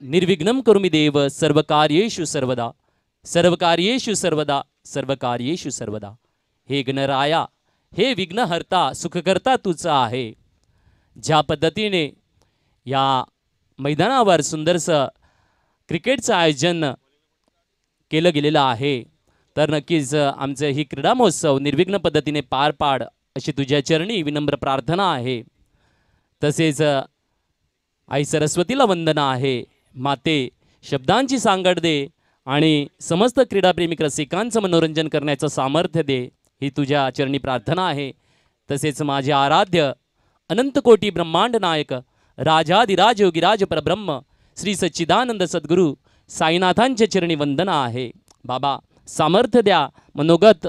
निर्विघ्नं करोमि देव सर्वकार्येषु सर्वदा सर्वकार्येषु सर्वदा सर्वकार्येषु सर्वदा। हे गणराया, हे विघ्नहर्ता सुखकर्ता तुझा आहे। ज्या पद्धतीने या मैदानावर सुंदरसं क्रिकेटचं आयोजन केलं गेलेलं आहे, तर नक्कीच आमचं ही क्रीडा महोत्सव निर्विघ्न पद्धतीने पार पाड अशी तुझ्या चरणी विनम्र प्रार्थना आहे। तसेच आई सरस्वतीला वंदना आहे। माते शब्दांची सांगड दे आणि समस्त क्रीडाप्रेमिक रसिकांचं मनोरंजन करण्याचं सामर्थ्य दे, ही तुझ्या चरणी प्रार्थना आहे। तसेच माझे आराध्य अनंत कोटी ब्रह्मांड नायक राजाधिराज योगीराज परब्रह्म श्री सच्चिदानंद सद्गुरू साईनाथांच्या चरणी वंदना आहे। बाबा सामर्थ्य द्या मनोगत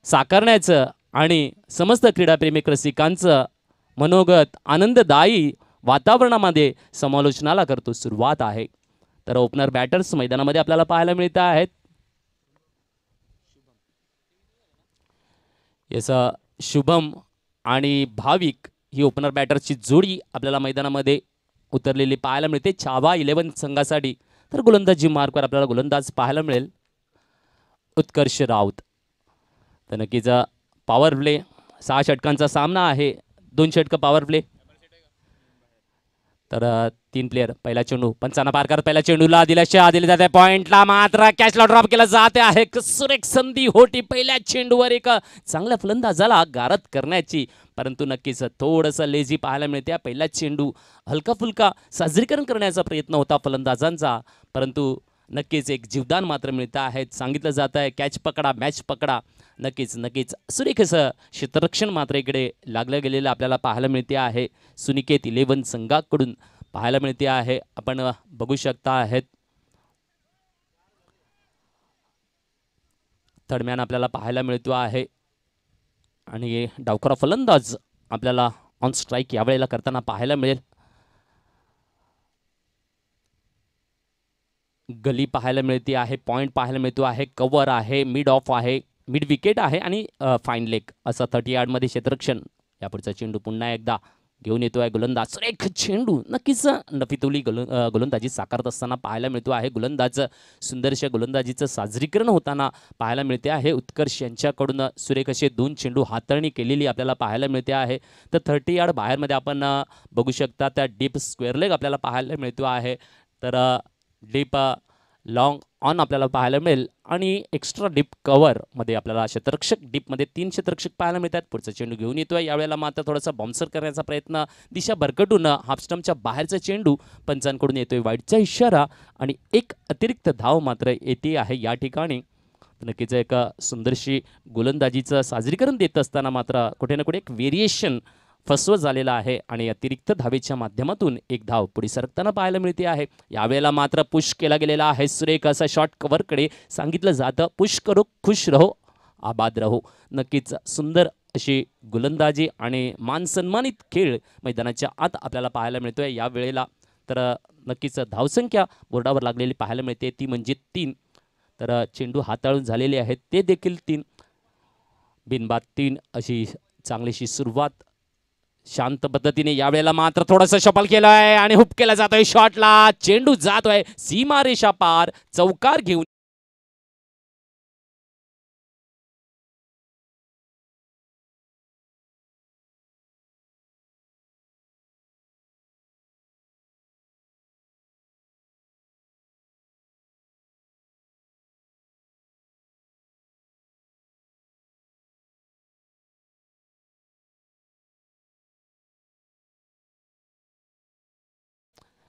साकारण्याचं आणि समस्त क्रीडाप्रेमिक रसिकांचं मनोगत आनंददायी वातावरणामध्ये समालोचनाला करतो सुरुवात आहे। तर ओपनर बॅटर्स मैदानामध्ये आपल्याला पाहायला मिळत आहेत। याचा शुभम आणि भाविक ही ओपनर बॅटर्सची जोडी आपल्याला मैदानामध्ये उतरलेली पाहायला मिळते छावा 11 संघासाठी। तर गोलंदाजी मार्कवर आपल्याला गोलंदाज पाहायला मिळेल उत्कर्ष राऊत। तर नक्कीच पॉवर प्ले 6 षटकांचा सामना आहे, 2 षटकं पॉवर प्ले। तर 3 प्लेयर पहिला चेंडू पंचांना पार करत पहिल्या चेंडूला दिल्याच्या दिले जाते पॉइंटला मात्र कॅचला ड्रॉप केला जाते आहे। सुरेख संधी होती पहिल्या चेंडूवर एक चांगल्या फलंदाजाला गारद करण्याची, परंतु नक्कीच थोडंसं लेझी पाहायला मिळते। पहिला चेंडू हलका फुलका साजरीकरण करण्याचा प्रयत्न होता फलंदाजांचा, परंतु नक्कीच एक जीवदान मात्र मिळतं आहे। सांगितलं जात आहे कॅच पकडा मॅच पकडा। नक्कीच नक्कीच सुरेख असं क्षेत्ररक्षण मात्र इकडे लागलं गेलेलं आपल्याला पाहायला मिळते आहे। सुनिकेत 11 संघाकडून पाहायला मिळते आहे। आपण बघू शकता आहेत थर्डमॅन आपल्याला पाहायला मिळतो आहे आणि डावखुरा फलंदाज आपल्याला ऑन स्ट्राईक यावेळेला करताना पाहायला मिळेल। गली पाहायला मिळते आहे, पॉइंट पाहायला मिळतो आहे, कव्हर आहे, मिड ऑफ आहे, मिड विकेट आहे आणि फाईन लेग असं 30 यार्डमध्ये क्षेत्ररक्षण। यापुढचा चेंडू पुन्हा एकदा घेऊन येतो आहे गोलंदाज। सुरेख चेंडू नक्कीच नफितुली गोलंदाजी साकारत असताना पाहायला मिळतो आहे। गोलंदाज सुंदरशा गोलंदाजीचं साजरीकरण होताना पाहायला मिळते आहे। उत्कर्ष यांच्याकडून सुरेख असे 2 चेंडू हाताळणी केलेली आपल्याला पाहायला मिळते आहे। तर 30 यार्ड बाहेरमध्ये आपण बघू शकता त्या डीप स्क्वेअर लेग आपल्याला पाहायला मिळतो आहे। तर डीप लॉंग ऑन आपल्याला पाहायला मिळेल आणि एक्स्ट्रा डीप कव्हरमध्ये आपल्याला क्षेत्ररक्षक डीपमध्ये 3 क्षेत्ररक्षक पाहायला मिळतात। पुढचा चेंडू घेऊन येतोय, यावेळेला मात्र थोडासा बाउन्सर करण्याचा प्रयत्न, दिशा भरकटून हाफ स्टंपच्या बाहेरचा चेंडू पंचांकडून येतोय, वाईटचा इशारा आणि एक अतिरिक्त धाव मात्र येते आहे या ठिकाणी। नक्कीच एक सुंदरशी गोलंदाजीचं साजरीकरण देत असताना मात्र कुठे ना कुठे एक व्हेरिएशन फसवत झालेला आहे आणि अतिरिक्त धावेच्या माध्यमातून एक धाव पुढे सरकताना पाहायला मिळते आहे। यावेळेला मात्र पुश केला गेलेला आहे सुरेख असा शॉर्ट कव्हरकडे। सांगितलं जातं पुश करो खुश रहो आबाद रहो। नक्कीच सुंदर अशी गोलंदाजी आणि मान सन्मानित खेळ मैदानाच्या आत आपल्याला पाहायला मिळतोय या वेळेला। तर नक्कीच धावसंख्या बोर्डावर लागलेली पाहायला मिळते ती म्हणजे 3। तर चेंडू हाताळून झालेले आहेत ते देखील 3, बिनबाद 3 अशी चांगलीशी सुरुवात शांत पद्धतीने। यावेळेला मात्र थोडंसं शफल केलं आहे आणि हुप केला जातोय शॉटला, चेंडू जातोय सीमारेषा पार, चौकार घेऊन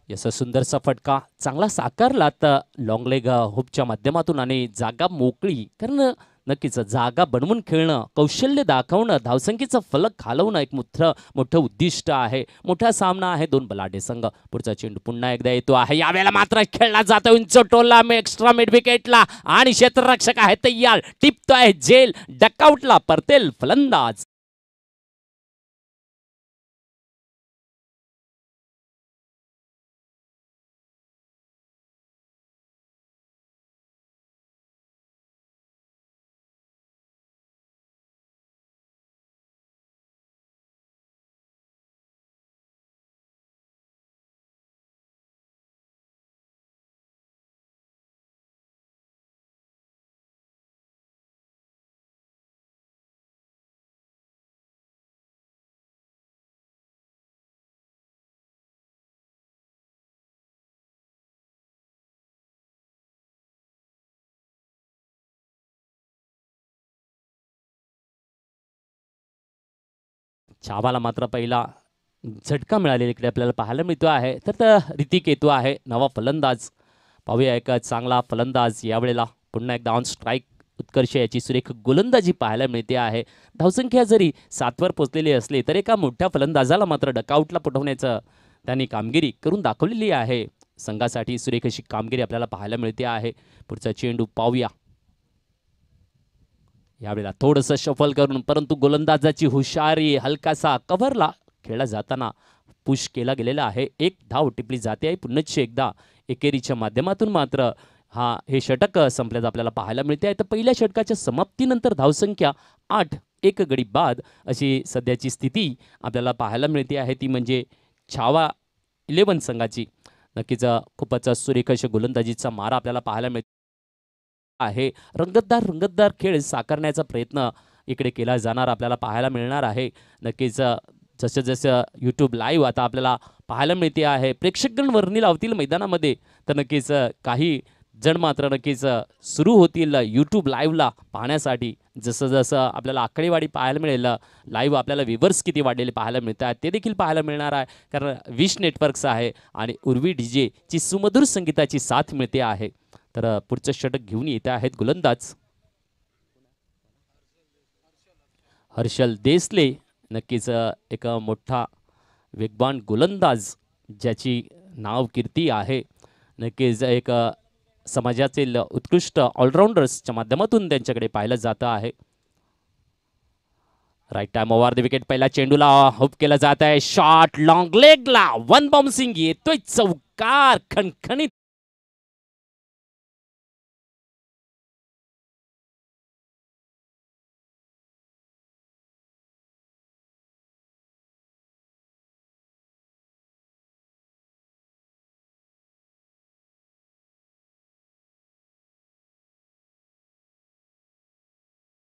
याचा सुंदरसा फटका चांगला साकारला तर लॉंग लेग हुपच्या माध्यमातून आणि जागा मोकळी, कारण नक्कीच जागा बनवून खेळणं, कौशल्य दाखवणं, धावसंख्येचा फलक घालवणं एक मोठं उद्दिष्ट आहे। मोठा सामना आहे 2 बलाढ्य संघ। पुढचा चेंडू पुन्हा एकदा येतो आहे, यावेळेला मात्र खेळला जातो उंच टोलला एक्स्ट्रा मिड विकेटला आणि क्षेत्ररक्षक आहे तयार, टिपतो आहे जेल, डकआउटला परतेल फलंदाज। छावाला मात्र पहिला झटका मिळालेला इकडे आपल्याला पाहायला मिळतो आहे. तर ऋतिक येतो आहे नवा फलंदाज. पाहूया एक चांगला फलंदाज यावेळेला पुन्हा एकदा ऑन स्ट्राईक. उत्कर्ष याची सुरेख गोलंदाजी पाहायला मिळते आहे. धावसंख्या जरी 7वर पोहोचलेली असली तर एका मोठ्या फलंदाजाला मात्र डकआउटला पटवण्याचं त्यांनी कामगिरी करून दाखवलेली आहे. संघासाठी सुरेख अशी कामगिरी आपल्याला पाहायला मिळते आहे. पुढचा चेंडू पाहूया. यावेळेला थोडंसं शफल करून परंतु गोलंदाजाची हुशारी हलकासा कव्हरला खेळला जाताना पुश केला गेलेला आहे. एक धाव टिपली जाते आहे. पुन्हा एकदा एकेरीच्या माध्यमातून मात्र हे षटक संपल्याचं आपल्याला पाहायला मिळते आहे. तर पहिल्या षटकाच्या समाप्तीनंतर धावसंख्या 8, 1 गडी बाद अशी सध्याची स्थिती आपल्याला पाहायला मिळते आहे. ती म्हणजे छावा 11 संघाची. नक्कीच खूपच सुरेख अशा गोलंदाजीचा मारा आपल्याला पाहायला मिळतो आहे. रंगतदार खेळ साकारण्याचा प्रयत्न इकडे केला जाणार आपल्याला पाहायला मिळणार आहे. नक्कीच जसं जसं यूट्यूब लाईव्ह आता आपल्याला पाहायला मिळते आहे. प्रेक्षकगण वर्णी लावतील मैदानामध्ये तर नक्कीच काही जण मात्र नक्कीच सुरू होतील यूट्यूब लाईव्हला पाहण्यासाठी. जसं जसं आपल्याला आकडेवारी पाहायला मिळेल, लाईव्ह आपल्याला व्ह्यूवर्स किती वाढलेले पाहायला मिळतात ते देखील पाहायला मिळणार आहे. कारण विश नेटवर्क्स आहे आणि उर्वी DJ ची सुमधुर संगीताची साथ मिळते आहे. तर पुढचं षटक घेऊन येत आहेत गोलंदाज हर्षल देसले. नक्कीच एक मोठा वेगवान गोलंदाज ज्याची नाव कीर्ती आहे. नक्कीच एक समाजातील उत्कृष्ट ऑलराऊंडर्सच्या माध्यमातून त्यांच्याकडे पाहिलं जातं आहे. Right time over the wicket. पहिला चेंडूला हुप केला जात आहे. शॉट लॉंग लेगला वन बाउन्सिंग येतोय चौकार खणखणीत.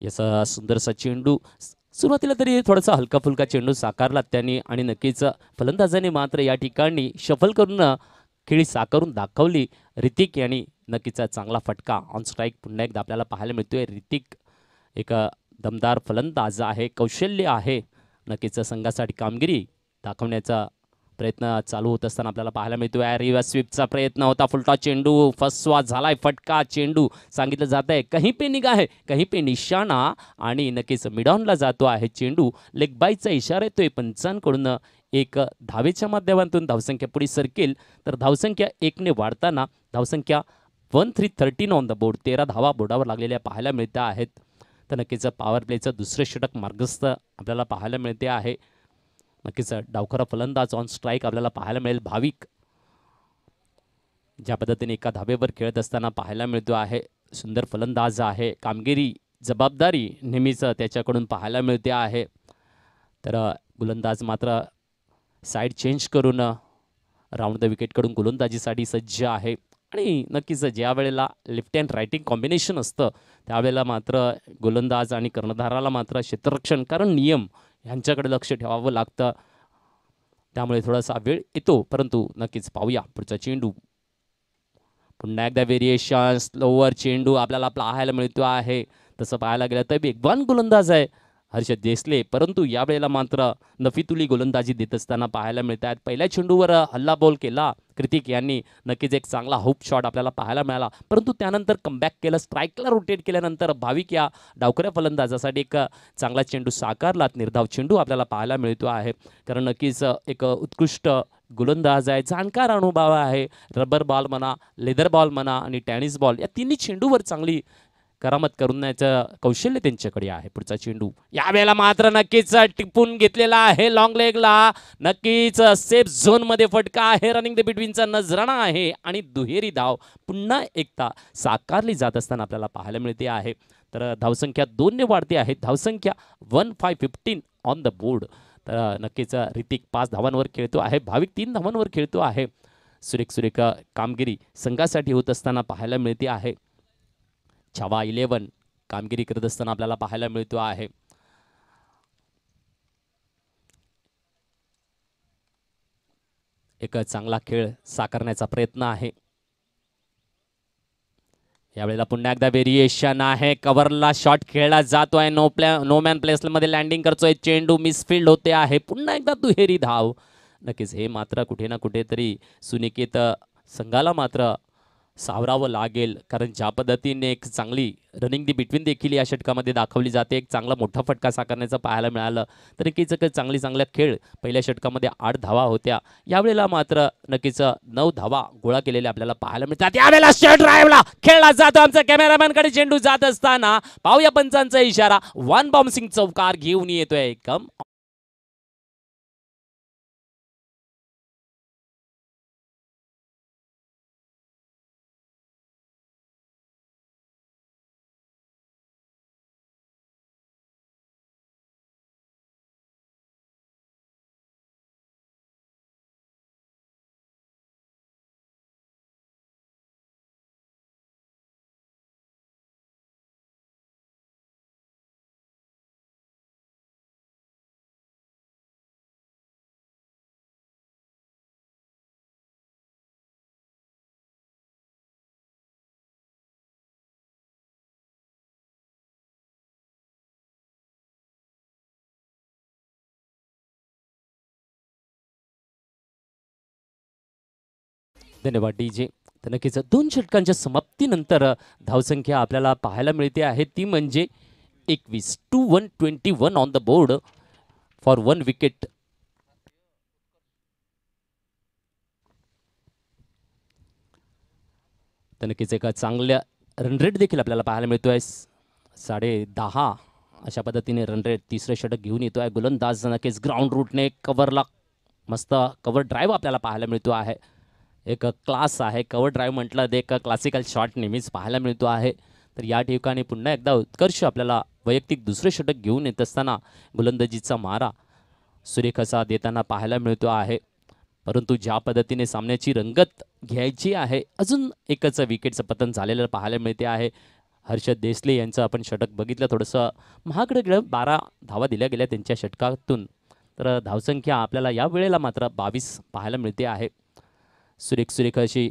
याचा सुंदरसा चेंडू सुरुवातीला तरी थोडासा हलका फुलका चेंडू साकारला त्यांनी आणि नक्कीच फलंदाजाने मात्र या ठिकाणी शफल करून खेळी साकारून दाखवली. ऋतिक यांनी नक्कीच चांगला फटका ऑन स्ट्राईक पुन्हा एकदा आपल्याला पाहायला मिळतोय. ऋतिक एक दमदार फलंदाज आहे, कौशल्य आहे. नक्कीच संघासाठी कामगिरी दाखवण्याचा प्रयत्न चालू होत असताना आपल्याला पाहायला मिळतो आहे. रिव्हर्स स्वीपचा प्रयत्न होता. फुलटा चेंडू फसवा झालाय. फटका चेंडू सांगितलं जात आहे कहीं पे निगाह है कहीं पे निशाणा आणि नक्कीच मिडॉनला जातो आहे चेंडू. लेग बायचा इशारा येतोय पंचांकडून. एक धावेच्या माध्यमातून धावसंख्या पुढे सरकेल तर धावसंख्या 1ने वाढताना धावसंख्या 1313 ऑन द बोर्ड. 13 धावा बोर्डावर लागलेल्या पाहायला मिळत आहेत. तर नक्कीच पॉवर प्लेचं दुसरं षटक मार्गस्थ आपल्याला पाहायला मिळते आहे. नक्कीच डावखरा फलंदाज ऑन स्ट्राईक आपल्याला पाहायला मिळेल. भाविक ज्या पद्धतीने एका धावेवर खेळत असताना पाहायला मिळतो आहे. सुंदर फलंदाज आहे. कामगिरी जबाबदारी नेहमीच त्याच्याकडून पाहायला मिळते आहे. तर गोलंदाज मात्र साईड चेंज करून राऊंड द विकेटकडून गोलंदाजीसाठी सज्ज आहे. आणि नक्कीच ज्या वेळेला लेफ्ट अँड राईटिंग कॉम्बिनेशन असतं त्यावेळेला मात्र गोलंदाज आणि कर्णधाराला मात्र क्षेत्ररक्षण कारण नियम ह्यांच्याकडे लक्ष ठेवावं लागतं. त्यामुळे थोडासा वेळ येतो परंतु नक्कीच पाहूया पुढचा चेंडू. पुन्हा एकदा व्हेरिएशन स्लोवर चेंडू आपल्याला पाहायला मिळतो आहे. तसं पाहायला गेलं तर वेगवान गोलंदाज आहे हर्षद देसले परंतु यावेळेला मात्र नफीतुली गोलंदाजी देत असताना पाहायला मिळत आहेत. पहिल्या चेंडूवर हल्ला बॉल केला कृतिक यांनी. नक्कीच एक चांगला हुप शॉट आपल्याला पाहायला मिळाला परंतु त्यानंतर कमबॅक केलं. स्ट्राईकला रोटेट केल्यानंतर भाविक या डावखऱ्या फलंदाजासाठी एक चांगला चेंडू साकारला. निर्धाव चेंडू आपल्याला पाहायला मिळतो आहे. कारण नक्कीच एक उत्कृष्ट गोलंदाज आहे. जाणकार अनुभव आहे. रबर बॉल म्हणा, लेदर बॉल म्हणा आणि टेनिस बॉल या तिन्ही चेंडूवर चांगली करामत करण्याचं कौशल्य त्यांच्याकडे आहे. पुढचा चेंडू यावेळेला मात्र नक्कीच टिपून घेतलेला आहे लॉंग लेगला. नक्कीच सेफ झोनमध्ये फटका आहे. रनिंग द बिटवीनचा नजराणा आहे आणि दुहेरी धाव पुन्हा एकदा साकारली जात असताना आपल्याला पाहायला मिळते आहे. तर धावसंख्या 2ने वाढते आहे. धावसंख्या 1515 ऑन द बोर्ड. तर नक्कीच ऋतिक 5 धावांवर खेळतो आहे. भाविक 3 धावांवर खेळतो आहे. सुरेख कामगिरी संघासाठी होत असताना पाहायला मिळते आहे. छावा 11 कामगिरी करत असताना आपल्याला पाहायला मिळतो आहे. एक चांगला खेळ साकारण्याचा प्रयत्न आहे. यावेळेला पुन्हा एकदा व्हेरिएशन आहे. कव्हरला शॉट खेळला जातोय. नो मॅन प्लेसमध्ये लँडिंग करतोय. चेंडू मिसफिल्ड होते आहे. पुन्हा एकदा दुहेरी धाव. नक्कीच हे मात्र कुठे ना कुठेतरी सुनिकेत संघाला मात्र सावरावं लागेल, कारण ज्या पद्धतीने एक चांगली रनिंग दी बिटवीन देखील या षटकामध्ये दाखवली जाते. एक चांगला मोठा फटका साकारण्याचं पाहायला मिळालं. तर नक्कीच चांगल्या खेळ पहिल्या षटकामध्ये 8 धावा होत्या. यावेळेला मात्र नक्कीच 9 धावा गोळा केलेल्या आपल्याला पाहायला मिळतात. यावेळेला शॉट ड्राईव्हला खेळला जातो. आमचा कॅमेरामॅनकडे चेंडू जात असताना पाहूया पंचांचा इशारा. वन बाउन्सिंग चौकार घेऊन येतोय. कम धन्यवाद डीजे. तर नक्कीच 2 षटकांच्या समाप्तीनंतर धावसंख्या आपल्याला पाहायला मिळते आहे ती म्हणजे 21 to 121 on the board for 1 wicket. तर नक्कीच एका चांगल्या रन रेट देखील आपल्याला पाहायला मिळतोय. 10.5 अशा पद्धतीने रन रेट तिसरे षटक घेऊन येतोय गोलंदाज. नक्कीच ग्राउंड रूटने कव्हरला मस्त कव्हर ड्राईव्ह आपल्याला पाहायला मिळतो आहे. एक क्लास आहे. कव्हर ड्राईव्ह म्हटलं तर एक क्लासिकल शॉट नेहमीच पाहायला मिळतो आहे. तर या ठिकाणी पुन्हा एकदा उत्कर्ष आपल्याला वैयक्तिक दुसरे षटक घेऊन येत असताना गोलंदाजीचा मारा सुरेख असा देताना पाहायला मिळतो आहे. परंतु ज्या पद्धतीने सामन्याची रंगत घ्यायची आहे, अजून एकच विकेटचं पतन झालेलं पाहायला मिळते आहे. हर्षद देसले यांचं आपण षटक बघितलं, थोडंसं महागडं गेलं. 12 धावा दिल्या गेल्या त्यांच्या षटकातून. तर धावसंख्या आपल्याला या वेळेला मात्र 22 पाहायला मिळते आहे. सुरेख अशी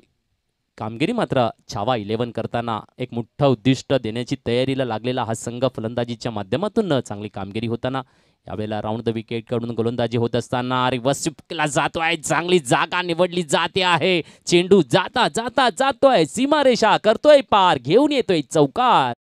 कामगिरी मात्र छावा 11 करताना एक मोठं उद्दिष्ट देण्याची तयारीला लागलेला हा संघ फलंदाजीच्या माध्यमातून चांगली कामगिरी होताना यावेळेला राऊंड द विकेट कडून गोलंदाजी होत असताना रिव्हर्स केला जातोय. चांगली जागा निवडली जाते आहे. चेंडू जाता जाता जातोय सीमारेषा करतोय पार, घेऊन येतोय चौकार.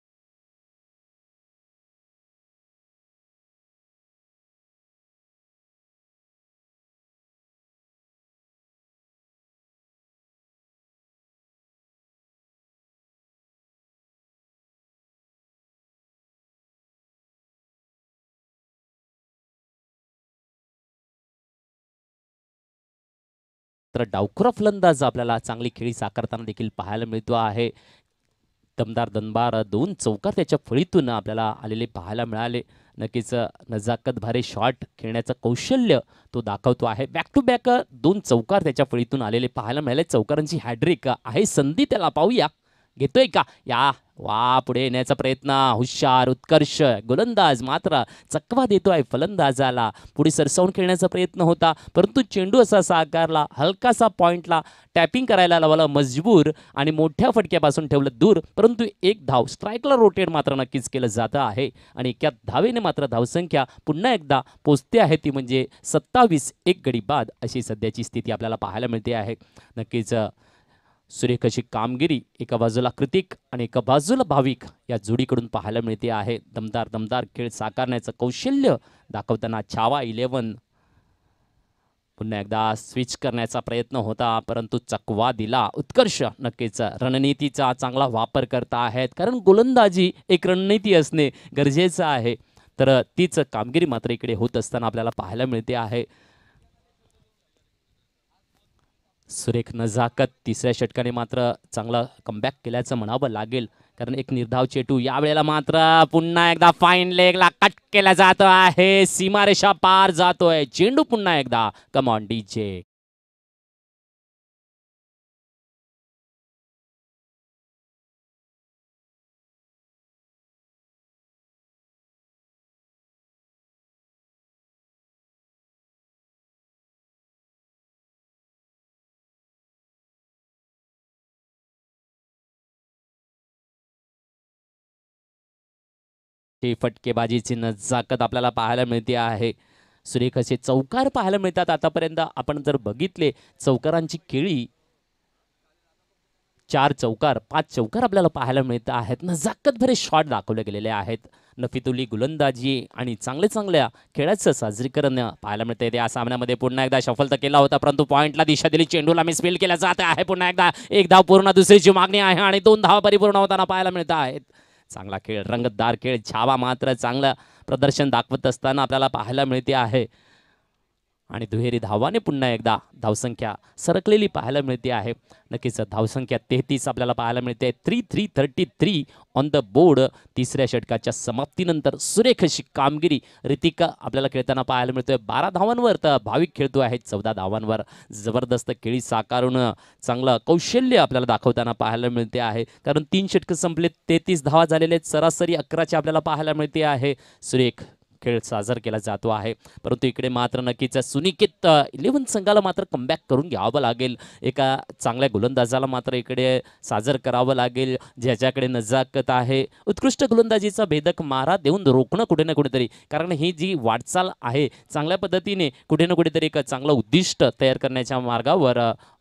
तर डावखुरा फलंदाज आपल्याला चांगली खेळी साकारताना देखील पाहायला मिळतो आहे. दमदार दनबार 2 चौकार त्याच्या फळीतून आपल्याला आलेले पाहायला मिळाले. नक्कीच नजाकत भारे शॉट खेळण्याचं कौशल्य तो दाखवतो आहे. बॅक टू बॅक 2 चौकार त्याच्या फळीतून आलेले पाहायला मिळाले. चौकारांची हॅड्रिक आहे. संधी त्याला पाहूया, घेतोय का? या वा पुढे येण्याचा प्रयत्न. हुशार उत्कर्ष गोलंदाज मात्र चकवा देतोय फलंदाजाला. पुढे सरसावून खेळण्याचा प्रयत्न होता, परंतु चेंडू असा साकारला, हलकासा पॉइंटला टॅपिंग करायला लावला मजबूर आणि मोठ्या फटक्यापासून ठेवलं दूर. परंतु एक धाव स्ट्राईकला रोटेट मात्र नक्कीच केलं जातं आहे आणि एका धावेने मात्र धावसंख्या पुन्हा एकदा पोचते आहे. ती म्हणजे 27 एक गडी बाद अशी सध्याची स्थिती आपल्याला पाहायला मिळते आहे. नक्कीच सुरेख अशी कामगिरी एका बाजूला कृतिक आणि एका बाजूला भाविक या जोडीकडून पाहायला मिळते आहे. दमदार खेळ साकारण्याचं कौशल्य दाखवताना छावा 11 पुन्हा एकदा स्विच करण्याचा प्रयत्न होता, परंतु चकवा दिला. उत्कर्ष नक्कीच रणनीतीचा चांगला वापर करता आहेत, कारण गोलंदाजी एक रणनीती असणे गरजेचं आहे. तर तीच कामगिरी मात्र इकडे होत असताना आपल्याला पाहायला मिळते आहे. सुरेख नजाकत तिसऱ्या षटकाने मात्र चांगला कमबॅक केल्याचं म्हणावं लागेल, कारण एक निर्धाव चेंडू यावेळेला मात्र पुन्हा एकदा फाईन लेगला कट केला जातो आहे. सीमारेषा पार जातोय चेंडू पुन्हा एकदा. कम ऑन डीजे. ती फटकेबाजीची नजाकत आपल्याला पाहायला मिळते आहे. सुरेख असे चौकार पाहायला मिळतात. आतापर्यंत आपण जर बघितले चौकारांची खेळी 4 चौकार 5 चौकार आपल्याला पाहायला मिळत आहेत. नजाकत भरे शॉट दाखवले गेलेले आहेत. नफीतुल्ली गोलंदाजी आणि चांगल्या खेळाचं साजरीकरण पाहायला मिळते. या सामन्यामध्ये पुन्हा एकदा शफल तर केला होता, परंतु पॉइंटला दिशा दिली, चेंडूला मिसफील्ड केला जात आहे. पुन्हा एकदा एक धाव पूर्ण, दुसरीची मागणी आहे आणि 2 धावा परिपूर्ण होताना पाहायला मिळत आहेत. चांगला खेळ, रंगतदार खेळ, छावा मात्र चांगलं प्रदर्शन दाखवत असताना आपल्याला पाहायला मिळते आहे. आणि दुहेरी धावाने पुन्हा एकदा धावसंख्या सरकलेली पाहायला मिळते आहे. नक्कीच धावसंख्या 33 आपल्याला पाहायला मिळते. 3-3-33 ऑन द बोर्ड. तिसऱ्या षटकाच्या समाप्तीनंतर सुरेख अशी कामगिरी ऋतिका आपल्याला खेळताना पाहायला मिळतोय. 12 धावांवर तर भाविक खेळतो आहे 14 धावांवर. जबरदस्त खेळी साकारून चांगलं कौशल्य आपल्याला दाखवताना पाहायला मिळते आहे. कारण 3 षटकं संपले, 33 धावा झालेले, सरासरी 11ची आपल्याला पाहायला मिळते आहे. सुरेख खेळ साजर केला जातो आहे. परंतु इकडे मात्र नक्कीच सुनिकेत 11 संघाला मात्र कमबॅक करून घ्यावं लागेल. एका चांगल्या गोलंदाजाला मात्र इकडे साजर करावं लागेल, ज्याच्याकडे नजाकत आहे. उत्कृष्ट गोलंदाजीचा भेदक मारा देऊन रोखणं कुठे ना कुठेतरी, कारण ही जी वाटचाल आहे चांगल्या पद्धतीने कुठे ना कुठेतरी एक चांगलं उद्दिष्ट तयार करण्याच्या मार्गावर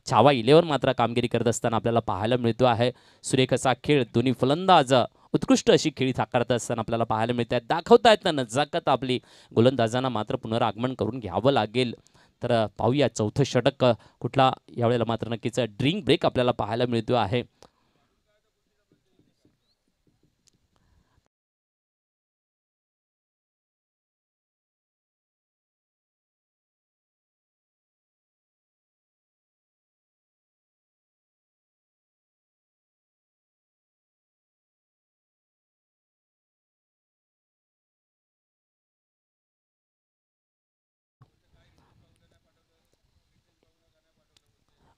छावा 11 मात्र कामगिरी करत असताना आपल्याला पाहायला मिळतो आहे. सुरेख असा खेळ, दोन्ही फलंदाज उत्कृष्ट अशी खेळी साकारत असताना आपल्याला पाहायला मिळत आहेत. दाखवतायत ना नजाकत आपली. गोलंदाजांना मात्र पुनरागमन करून घ्यावं लागेल. तर पाहूया चौथं षटक कुठला यावेळेला मात्र नक्कीच ड्रिंक ब्रेक आपल्याला पाहायला मिळतो आहे.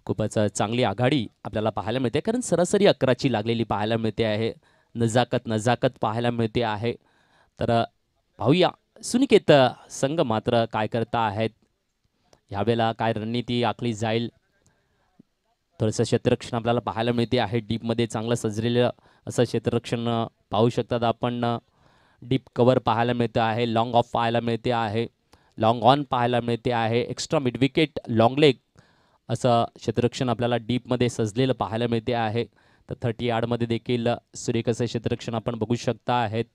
खूपच चांगली आघाडी आपल्याला पाहायला मिळते, कारण सरासरी 11ची लागलेली पाहायला मिळते आहे. नजाकत पाहायला मिळते आहे. तर पाहूया सुनिकेत संघ मात्र काय करता आहेत, यावेळेला काय रणनीती आखली जाईल. थोडंसं क्षेत्ररक्षण आपल्याला पाहायला मिळते आहे. डीपमध्ये चांगलं सजलेलं असं क्षेत्ररक्षण पाहू शकतात आपण. डीप कवर पाहायला मिळतं आहे. लॉंग ऑफ पाहायला मिळते आहे. लॉंग ऑन पाहायला मिळते आहे. Extra mid wicket, long leg असं क्षेत्ररक्षण आपल्याला डीपमध्ये सजलेलं पाहायला मिळते आहे. तर 30 यार्डमध्ये देखील सुरेख असं क्षेत्ररक्षण आपण बघू शकता आहेत.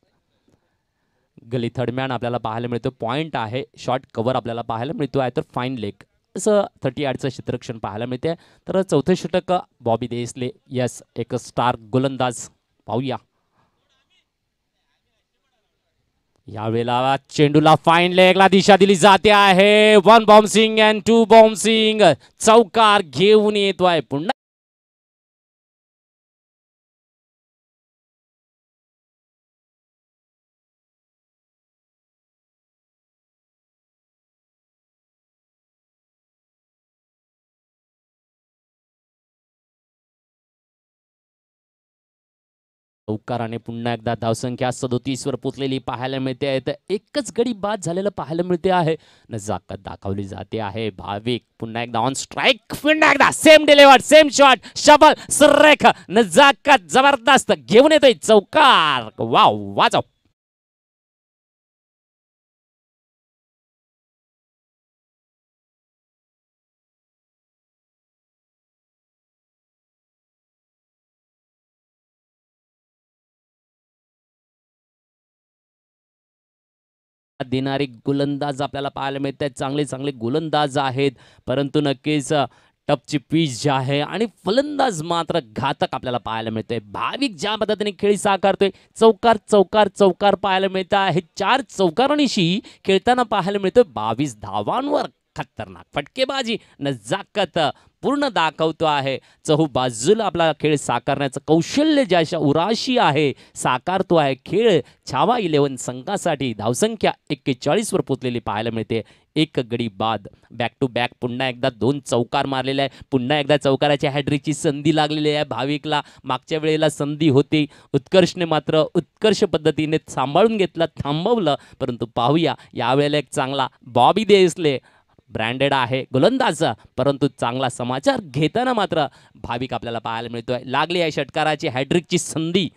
गली थर्डमॅन आपल्याला पाहायला मिळतो. पॉईंट आहे, शॉर्ट कव्हर आपल्याला पाहायला मिळतो आहे. तर फाईन लेग असं 30 यार्डचं क्षेत्ररक्षण पाहायला मिळते. तर चौथे षटक बॉबी देसले, यस एक स्टार गोलंदाज. पाहूया यावेळेला चेंडूला फाईन लेगला दिशा दिली जाते आहे. 1 बाउन्सिंग अँड 2 बाउन्सिंग. चौकार घेऊन येतोय पुन्हा. चौकाराने पुन्हा एकदा धावसंख्या 37 वर पोचलेली पाहायला मिळते आहे. तर एकच गडी बाद झालेलं पाहायला मिळते आहे. नजाकत दाखवली जाते आहे. भाविक पुन्हा एकदा ऑन स्ट्राईक, पुन्हा एकदा सेम डिलिव्हर्ड, सेम शॉट, शबल सुरेख. नजाकत जबरदस्त घेऊन येतोय चौकार. वाव वाजव. देणारे गोलंदाज आपल्याला पाहायला मिळत आहेत. चांगले गोलंदाज आहेत, परंतु नक्कीच टपची पिच जी आहे आणि फलंदाज मात्र घातक आपल्याला पाहायला मिळतोय. भाविक ज्या पद्धतीने खेळी साकारतोय, चौकार पाहायला मिळत आहे. 4 चौकारांशी खेळताना पाहायला मिळतोय. 22 धावांवर खतरनाक फटकेबाजी. नजाकत पूर्ण दाखवतो आहे. बाजूला आपला खेळ साकारण्याचं कौशल्य ज्या अशा उराशी आहे, साकारतो आहे खेळ. छावा 11 संघासाठी धावसंख्या 41 वर पोचलेली पाहायला मिळते. एक गडी बाद. बॅक टू बॅक पुन्हा एकदा 2 चौकार मारलेले आहे. पुन्हा एकदा चौकाराच्या हॅड्रिकची संधी लागलेली आहे भाविकला. मागच्या वेळेला संधी होती, उत्कर्षने मात्र उत्कर्ष पद्धतीने सांभाळून घेतलं, थांबवलं. परंतु पाहूया यावेळेला एक चांगला बॉबी देसले ब्रँडेड आहे गोलंदाज, परंतु चांगला समाचार घेताना मात्र भाविक आपल्याला पाहायला मिळतोय. लागली आहे षटकाराची हॅड्रिकची संधी.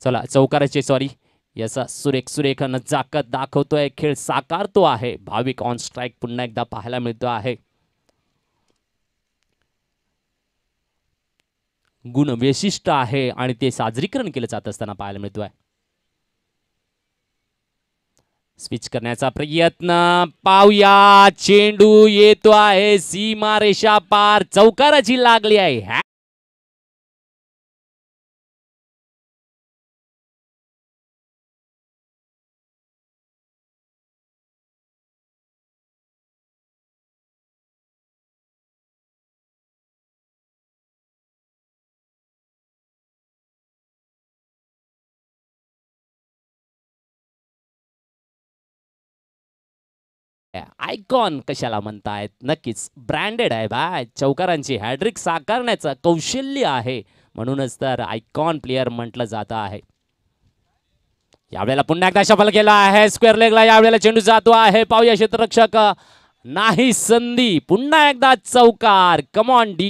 चला चौकाराची याचा सुरेख सुरेख नजाकत दाखवतोय, खेळ साकारतो आहे. भाविक ऑन स्ट्राईक पुन्हा एकदा पाहायला मिळतो आहे. गुण वैशिष्ट आहे आणि ते साजरीकरण केलं जात असताना पाहायला मिळतोय. स्विच करण्याचा प्रयत्न पाहूया. चेंडू येतो आहे सीमारेषा पार, चौकाराची लागली आहे. आयकॉन कशाला म्हणतायत, नक्कीच ब्रँडेड आहे बाय. चौकारांची हॅड्रिक साकारण्याचं कौशल्य आहे, म्हणूनच तर आयकॉन प्लेयर म्हटलं जात आहे. यावेळेला पुन्हा एकदा शफल केला आहे स्क्वेअर लेगला. यावेळेला चेंडू जातो आहे, पाहूया क्षेत्ररक्षक नाही संधी. पुन्हा एकदा चौकार. कमॉन डी.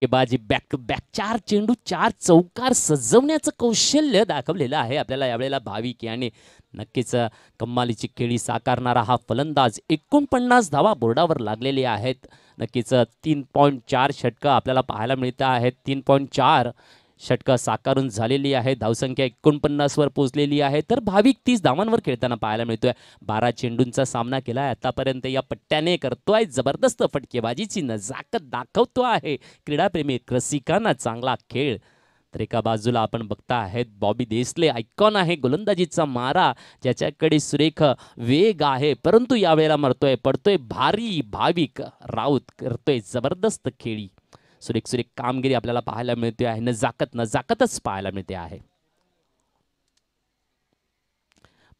बाजी बॅक टू बॅक 4 चेंडू 4 चौकार सजवण्याचं कौशल्य दाखवलेलं आहे आपल्याला यावेळेला भाविक याने. नक्कीच कमालीची खेळी साकारणारा हा फलंदाज. 49 धावा बोर्डावर लागलेले आहेत. नक्कीच 3.4 षटकं आपल्याला पाहायला मिळत आहेत. 3.4 षटकं साकारून झालेली आहे. धावसंख्या 49 वर पोहोचलेली आहे. तर भाविक 30 धावांवर खेळताना पाहायला मिळतोय. 12 चेंडूंचा सामना केला आतापर्यंत. या पट्ट्याने करतोय जबरदस्त फटकेबाजीची नजाकत दाखवतो आहे. क्रीडाप्रेमी रसिकांना चांगला खेळ. तर एका बाजूला आपण बघता आहेत बॉबी देसले आयकॉन आहे. गोलंदाजीचा मारा ज्याच्याकडे सुरेख वेग आहे, परंतु यावेळेला मरतोय पडतोय भारी. भाविक राऊत करतोय जबरदस्त खेळी. सुरेख सुरेख कामगिरी आपल्याला पाहायला मिळते आहे. नजाकतच पाहायला मिळते आहे.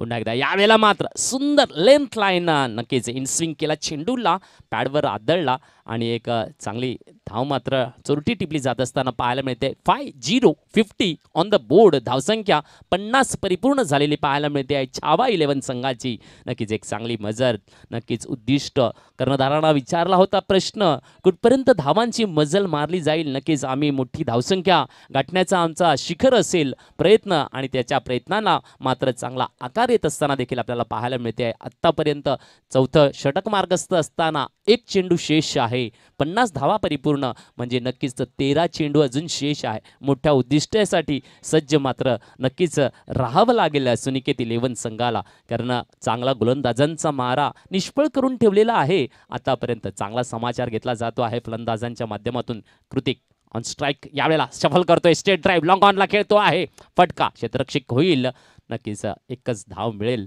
पुन्हा एकदा यावेळेला मात्र सुंदर लेंथ लाईन नक्कीच इनस्विंग केला. चेंडूला पॅडवर आदळला आणि एक चांगली धाव मात्र चोरटी टिपली जात असताना पाहायला मिळते. 50 ऑन द बोर्ड. धावसंख्या 50 परिपूर्ण झालेली पाहायला मिळते आहे छावा 11 संघाची. नक्कीच एक चांगली मजल. नक्कीच उद्दिष्ट कर्णधारांना विचारला होता प्रश्न, कुठपर्यंत धावांची मजल मारली जाईल. नक्कीच आम्ही मोठी धावसंख्या गाठण्याचा आमचा शिखर असेल प्रयत्न, आणि त्याच्या प्रयत्नांना मात्र चांगला आकार येत असताना देखील आपल्याला पाहायला मिळते आहे. आत्तापर्यंत चौथं षटक मार्गस्थ असताना एक चेंडू शेष आहे. 50 धावा परिपूर्ण म्हणजे नक्कीच 13 चेंडू अजून शेष आहे. मोठ्या उद्दिष्टासाठी सज्ज मात्र नक्कीच राहावं लागेल सुनिकेत 11 संघाला, कारण चांगला गोलंदाजांचा मारा निष्फळ करून ठेवलेला आहे. आतापर्यंत चांगला समाचार घेतला जातो आहे फलंदाजांच्या माध्यमातून. कृतिक ऑन स्ट्राईक यावेळेला शफल करतोय. स्टेट ड्राईव्ह लॉंग ऑनला खेळतो आहे. फटका क्षेत्ररक्षक होईल. नक्कीच एकच धाव मिळेल.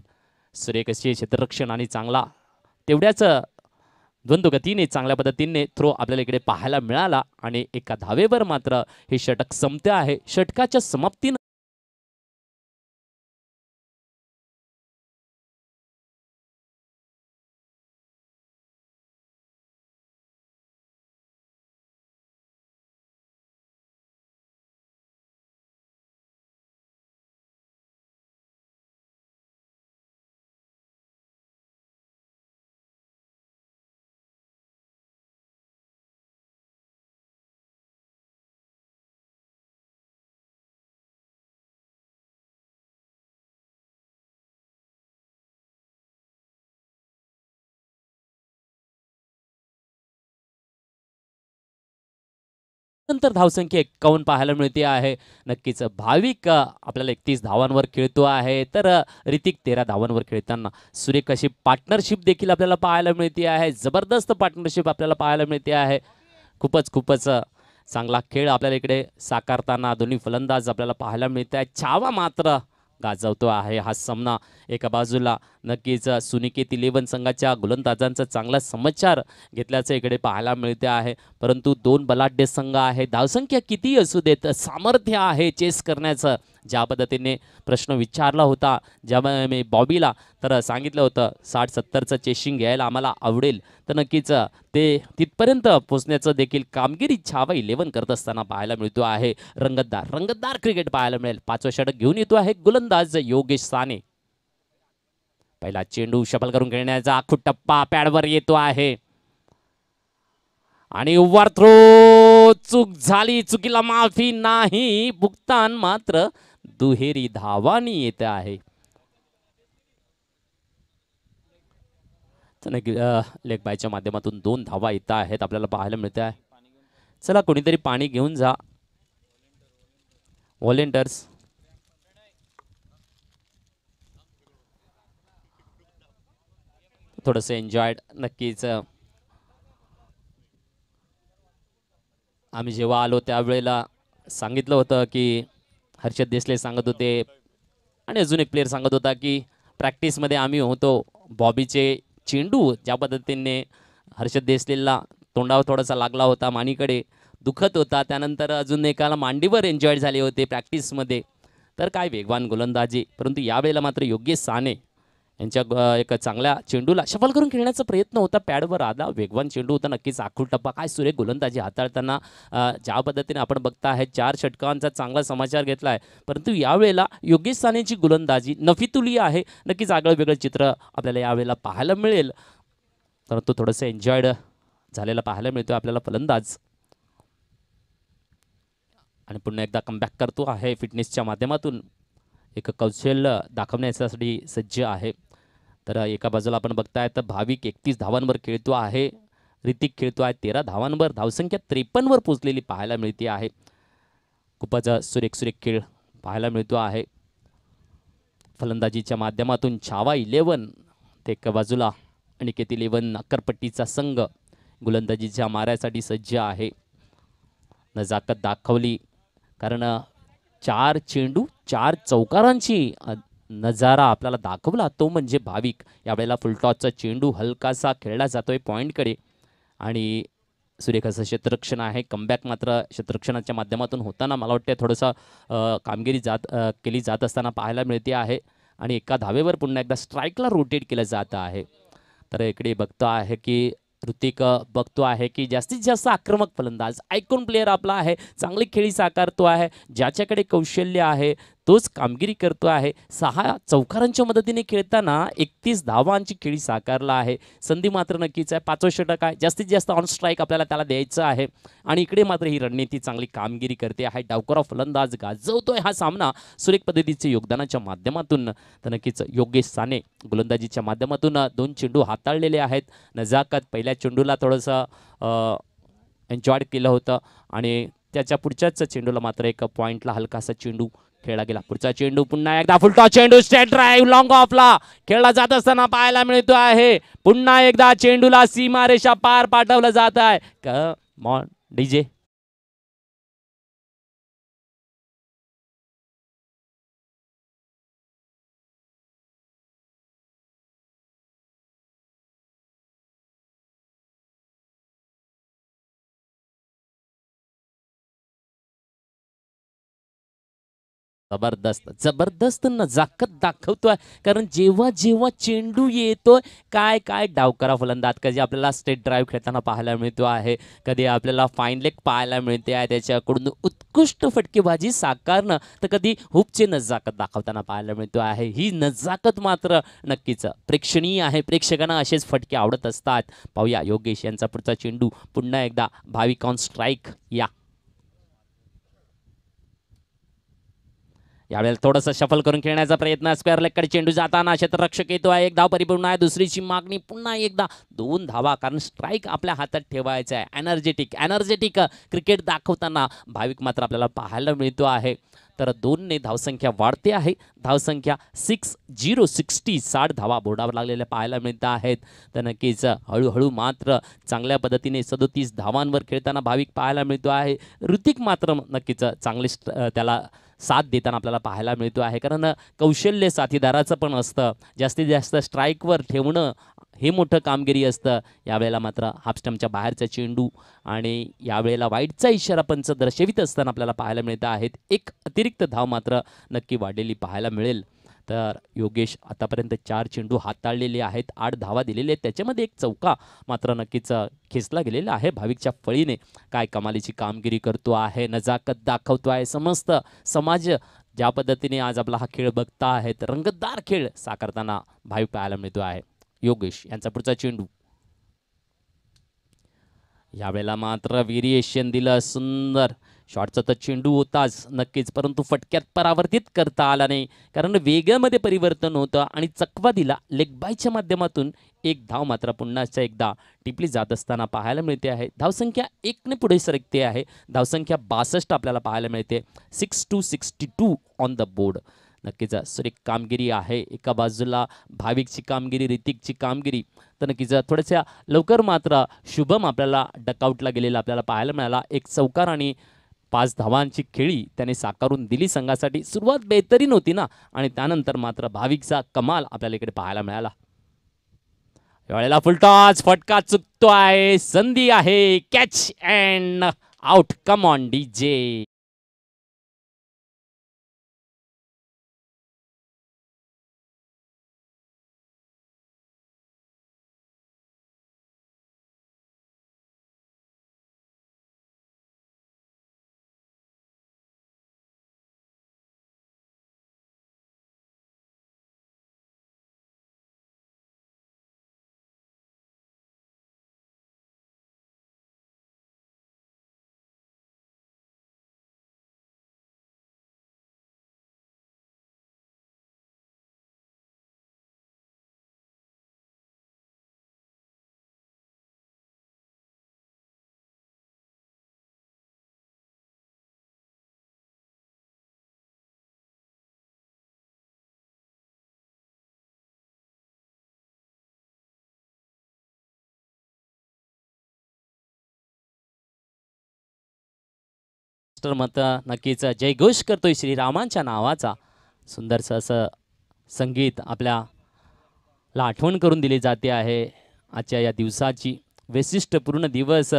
सुरेख असे क्षेत्ररक्षण आणि चांगला तेवढ्याच द्वंद्वगतीने चांगल्या पद्धतीने थ्रो आपल्याला इकडे पाहायला मिळाला आणि एका धावेवर मात्र हे षटक संपते आहे. षटकाच्या समाप्तीनं नंतर धावसंख्या 51 पाहायला मिळते आहे. नक्कीच भाविक आपल्याला 31 धावांवर खेळतो आहे, तर ऋतिक 13 धावांवर खेळताना सुरेख अशी पार्टनरशिप देखील आपल्याला पाहायला मिळते आहे. जबरदस्त पार्टनरशिप आपल्याला पाहायला मिळते आहे. खूपच चांगला खेळ आपल्याला इकडे साकारताना दोन्ही फलंदाज आपल्याला पाहायला मिळत आहे. छावा मात्र गाजवतो आहे हा सामना. एका बाजूला नक्कीच सुनिकेत 11 संघाच्या गोलंदाजांचा चांगला समाचार घेतल्याचं इकडे पाहायला मिळते आहे, परंतु दोन बलाढ्य संघ आहे. धावसंख्या किती असू देत, सामर्थ्य आहे चेस करण्याचं. ज्या पद्धतीने प्रश्न विचारला होता ज्यामुळे मी बॉबीला तर सांगितलं होतं 60-70चं चेशिंग घ्यायला आम्हाला आवडेल, तर नक्कीच ते तिथपर्यंत पोचण्याचं देखील कामगिरी छावा 11 करत असताना पाहायला मिळतो आहे. रंगतदार क्रिकेट पाहायला मिळेल. 5वं षटक घेऊन येतो आहे गोलंदाज योगेश साने. पहिला चेंडू शफल करून खेळण्याचा आखूड टप्पा पॅडवर येतो आहे आणि ओव्हर थ्रो चूक झाली, चुकीला माफी नाही, भुगतान मात्र दुहेरी धावांनी येत आहे. लेग बायच्या माध्यमातून 2 धावा येत आहेत आपल्याला पाहायला मिळते आहे. चला कोणीतरी पाणी घेऊन जा. व्हॉलेंटियर्स थोडंसं एन्जॉयड. नक्कीच आम्ही जेव्हा आलो त्यावेळेला सांगितलं होतं की हर्षद देसले सांगत होते आणि अजून एक प्लेयर सांगत होता की प्रॅक्टिसमध्ये आम्ही होतो. बॉबीचे चेंडू ज्या पद्धतीने हर्षद देसलेला तोंडावर थोडासा लागला होता, मानीकडे दुखत होता, त्यानंतर अजून एकाला मांडीवर एन्जॉय झाले होते प्रॅक्टिसमध्ये. तर काय वेगवान गोलंदाजी, परंतु यावेळेला मात्र योगेश साने यांच्या एक चांगल्या चेंडूला शफल करून खेळण्याचा प्रयत्न होता. पॅडवर आला, वेगवान चेंडू होता. नक्कीच आखूड टप्पा काय सुरेख गोलंदाजी हाताळताना ज्या पद्धतीने आपण बघता आहे 4 षटकांचा चांगला समाचार घेतला आहे, परंतु यावेळेला योगेश सानेची गोलंदाजी नफीतुली आहे. नक्कीच आगळं वेगळं चित्र आपल्याला यावेळेला पाहायला मिळेल, परंतु थोडंसं एन्जॉयड झालेला पाहायला मिळतो आपल्याला फलंदाज. आणि पुन्हा एकदा कमबॅक करतो आहे फिटनेसच्या माध्यमातून, एक कौशल्य दाखवण्यासाठी सज्ज आहे. तर एका बाजूला आपण बघताय तर भाविक 31 धावांवर खेळतो आहे, ऋतिक खेळतो आहे 13 धावांवर, धावसंख्या 53 वर पोहोचलेली पाहायला मिळते आहे. खूपच सुरेख खेळ पाहायला मिळतो आहे. फलंदाजीच्या माध्यमातून छावा 11 ते एका बाजूला अनिकेत 11 अक्करपट्टीचा संघ गोलंदाजीच्या माऱ्यासाठी सज्ज आहे. नजाकत दाखवली, कारण 4 चेंडू 4 चौकारांची नजारा आपल्याला दाखवला, तो म्हणजे भाविक. यावेळेला फुलटॉसचा चेंडू हलकासा खेळला जातोय पॉईंटकडे आणि सुरेख असं क्षेत्ररक्षण आहे. कमबॅक मात्र क्षेत्ररक्षणाच्या माध्यमातून होताना मला वाटतं थोडंसं कामगिरी केली जात असताना पाहायला मिळते आहे. आणि एका धावेवर पुन्हा एकदा स्ट्राईकला रोटेट केलं जात आहे. तर इकडे बघतो आहे की ऋतिक बघतो आहे की जास्तीत जास्त आक्रमक फलंदाज आयकॉन प्लेयर आपला आहे, चांगली खेळी साकारतो आहे, ज्याच्याकडे कौशल्य आहे तोच कामगिरी करतो आहे. 6 चौकारांच्या मदतीने खेळताना 31 धावांची खेळी साकारला आहे. संधी मात्र नक्कीच आहे. 5वं षटक आहे, जास्तीत जास्त ऑन स्ट्राईक आपल्याला त्याला द्यायचं आहे. आणि इकडे मात्र ही रणनीती चांगली कामगिरी करते आहे. डावखुरा फलंदाज गाजवतोय हा सामना सुरेख पद्धतीचे योगदानाच्या माध्यमातून. तर नक्कीच योगेश साने गोलंदाजीच्या माध्यमातून 2 चेंडू हाताळलेले आहेत. नजाकत पहिल्या चेंडूला थोडंसं एन्जॉय केलं होतं आणि त्याच्या पुढच्याच चेंडूला मात्र एक पॉईंटला हलकासा चेंडू खेळला गेला. पुढचा चेंडू पुन्हा एकदा फुलटॉस चेंडू स्ट्रेट ड्राईव्ह लॉंग ऑफला खेळला जात असताना पाहायला मिळतो आहे. पुन्हा एकदा चेंडूला सीमारेषा पार पाठवलं जात आहे. कम ऑन डीजे. जबरदस्त नजाकत दाखवतोय, कारण जेव्हा जेव्हा चेंडू येतोय काय डावकरा फलंदाज कधी आपल्याला स्ट्रेट ड्राईव्ह खेळताना पाहायला मिळतो आहे, कधी आपल्याला फाईन लेग पाहायला मिळते आहे त्याच्याकडून उत्कृष्ट फटकेबाजी साकारणं, तर कधी हुपची नजाकत दाखवताना पाहायला मिळतो आहे. ही नजाकत मात्र नक्कीच प्रेक्षणीय आहे. प्रेक्षकांना असेच फटके आवडत असतात. पाहूया योगेश यांचा पुढचा चेंडू पुन्हा एकदा भाविक ऑन स्ट्राईक. यावेळेला थोडंसं शफल करून खेळण्याचा प्रयत्न, स्क्वेअर लेगकडे चेंडू जाताना क्षेत्ररक्षक येतो आहे. 1 धाव परिपूर्ण आहे. दुसरीची मागणी पुन्हा एकदा 2 धावा, कारण स्ट्राईक आपल्या हातात ठेवायचा आहे. एनर्जेटिक क्रिकेट दाखवताना भाविक मात्र आपल्याला पाहायला मिळतो आहे. तर 2 ने धावसंख्या वाढते आहे. धावसंख्या 60 धावा बोर्डावर लागलेल्या पाहायला मिळत आहेत. तर नक्कीच हळूहळू मात्र चांगल्या पद्धतीने 37 धावांवर खेळताना भाविक पाहायला मिळतो आहे. ऋतिक मात्र नक्कीच चांगले त्याला साथ देताना आपल्याला पाहायला मिळतो आहे, कारण कौशल्य साथीदाराचं पण असतं. जास्तीत जास्त स्ट्राईकवर ठेवणं हे मोठं कामगिरी असतं. यावेळेला मात्र हाफ स्टंपच्या बाहेरचा चेंडू आणि यावेळेला वाईटचा इशारा पंच दर्शवित असताना आपल्याला पाहायला मिळत आहेत. एक अतिरिक्त धाव मात्र नक्की वाढलेली पाहायला मिळेल. तर योगेश आतापर्यंत 4 चेंडू हाताळलेले आहेत, 8 धावा दिलेले आहेत, त्याच्यामध्ये एक चौका मात्र नक्कीच खेचला गेलेला आहे. भाविकच्या फळीने काय कमालीची कामगिरी करतो आहे, नजाकत दाखवतो आहे. समस्त समाज ज्या पद्धतीने आज आपला हा खेळ बघता आहेत, रंगतदार खेळ साकारताना भाविक पाहायला मिळतो आहे. योगेश यांचा पुढचा चेंडू यावेळेला मात्र व्हेरिएशन दिलं, सुंदर शॉटचा तर चेंडू होताच नक्कीच, परंतु फटक्यात परावर्तित करता आला नाही, कारण वेगामध्ये परिवर्तन होतं आणि चकवा दिला. लेग बायच्या माध्यमातून एक धाव मात्र पुन्हा एकदा टिपली जात असताना पाहायला मिळते आहे. धावसंख्या 1ने पुढे सरकते आहे. धावसंख्या 62 आपल्याला पाहायला मिळते. 6-62 ऑन द बोर्ड. नक्कीच सुरेख कामगिरी आहे. एका बाजूला भाविकची कामगिरी, ऋतिकची कामगिरी, तर नक्कीच थोड्याशा लवकर मात्र शुभम आपल्याला डकआउटला गेलेला आपल्याला पाहायला मिळाला. एक चौकार आणि 5 धावांची खेळी त्याने साकारून दिली संघासाठी. सुरुवात बेहतरीन होती ना, आणि त्यानंतर मात्र भाविकचा कमाल आपल्याला इकडे पाहायला मिळाला. यावेळेला फुलटॉस, फटका चुकतो आहे, संधी आहे, catch and out. Come on DJ. मत नक्कीच जयघोष करतोय श्रीरामांच्या नावाचा. सुंदरसं असं संगीत आपल्याला आठवण करून दिली जाते आहे आजच्या या दिवसाची. वैशिष्ट्यपूर्ण दिवस,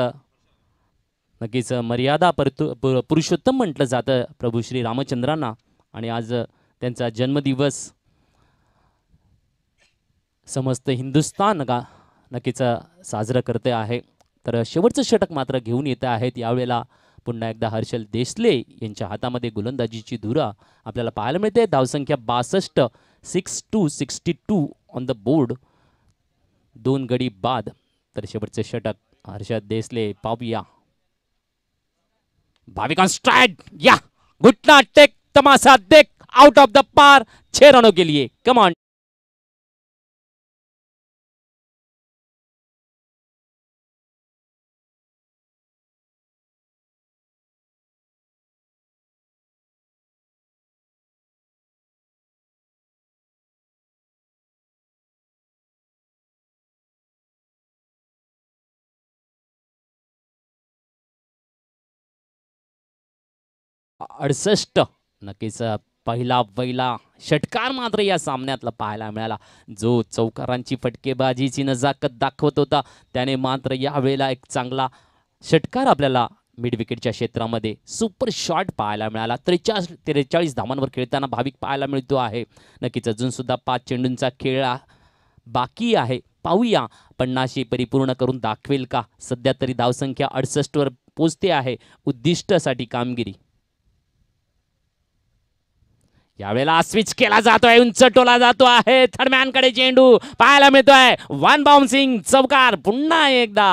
नक्कीच मर्यादा पुरुषोत्तम म्हटलं जातं प्रभू श्री रामचंद्रांना, आणि आज त्यांचा जन्मदिवस समस्त हिंदुस्थान नक्कीच साजरं करते आहे. तर शेवटचं षटक मात्र घेऊन येत आहेत. यावेळेला पुन्हा एकदा हर्षल देसले यांच्या हातामध्ये गोलंदाजीची धुरा आपल्याला पाहायला मिळते. धावसंख्या 62, 6-62 ऑन द बोर्ड. 2 गडी बाद. तर शेवटचे षटक हर्षल देसले पाहूया. भाविक ऑन स्ट्राइक, या घुटना टेक, तमाशा देख, आउट ऑफ द पार, 6 रनों के लिए. Come on. अडसष्ट. नक्कीच पहिला षटकार मात्र या सामन्यातला पाहायला मिळाला. जो चौकारांची फटकेबाजीची नजाकत दाखवत होता, त्याने मात्र यावेळेला एक चांगला षटकार आपल्याला मिड विकेटच्या क्षेत्रामध्ये सुपर शॉट पाहायला मिळाला. 43 धावांवर खेळताना भाविक पाहायला मिळतो आहे. नक्कीच अजून सुद्धा 5 चेंडूंचा खेळ बाकी आहे. पाहूया 50 परिपूर्ण करून दाखवेल का. सध्या तरी धावसंख्या 68 वर पोचते आहे. उद्दिष्टासाठी कामगिरी. यावेळेला स्विच केला जातोय, उंच टोला जातो आहे, थर्डमॅनकडे चेंडू पाहायला मिळतोय. 1 बाउन्सिंग चौकार पुन्हा एकदा.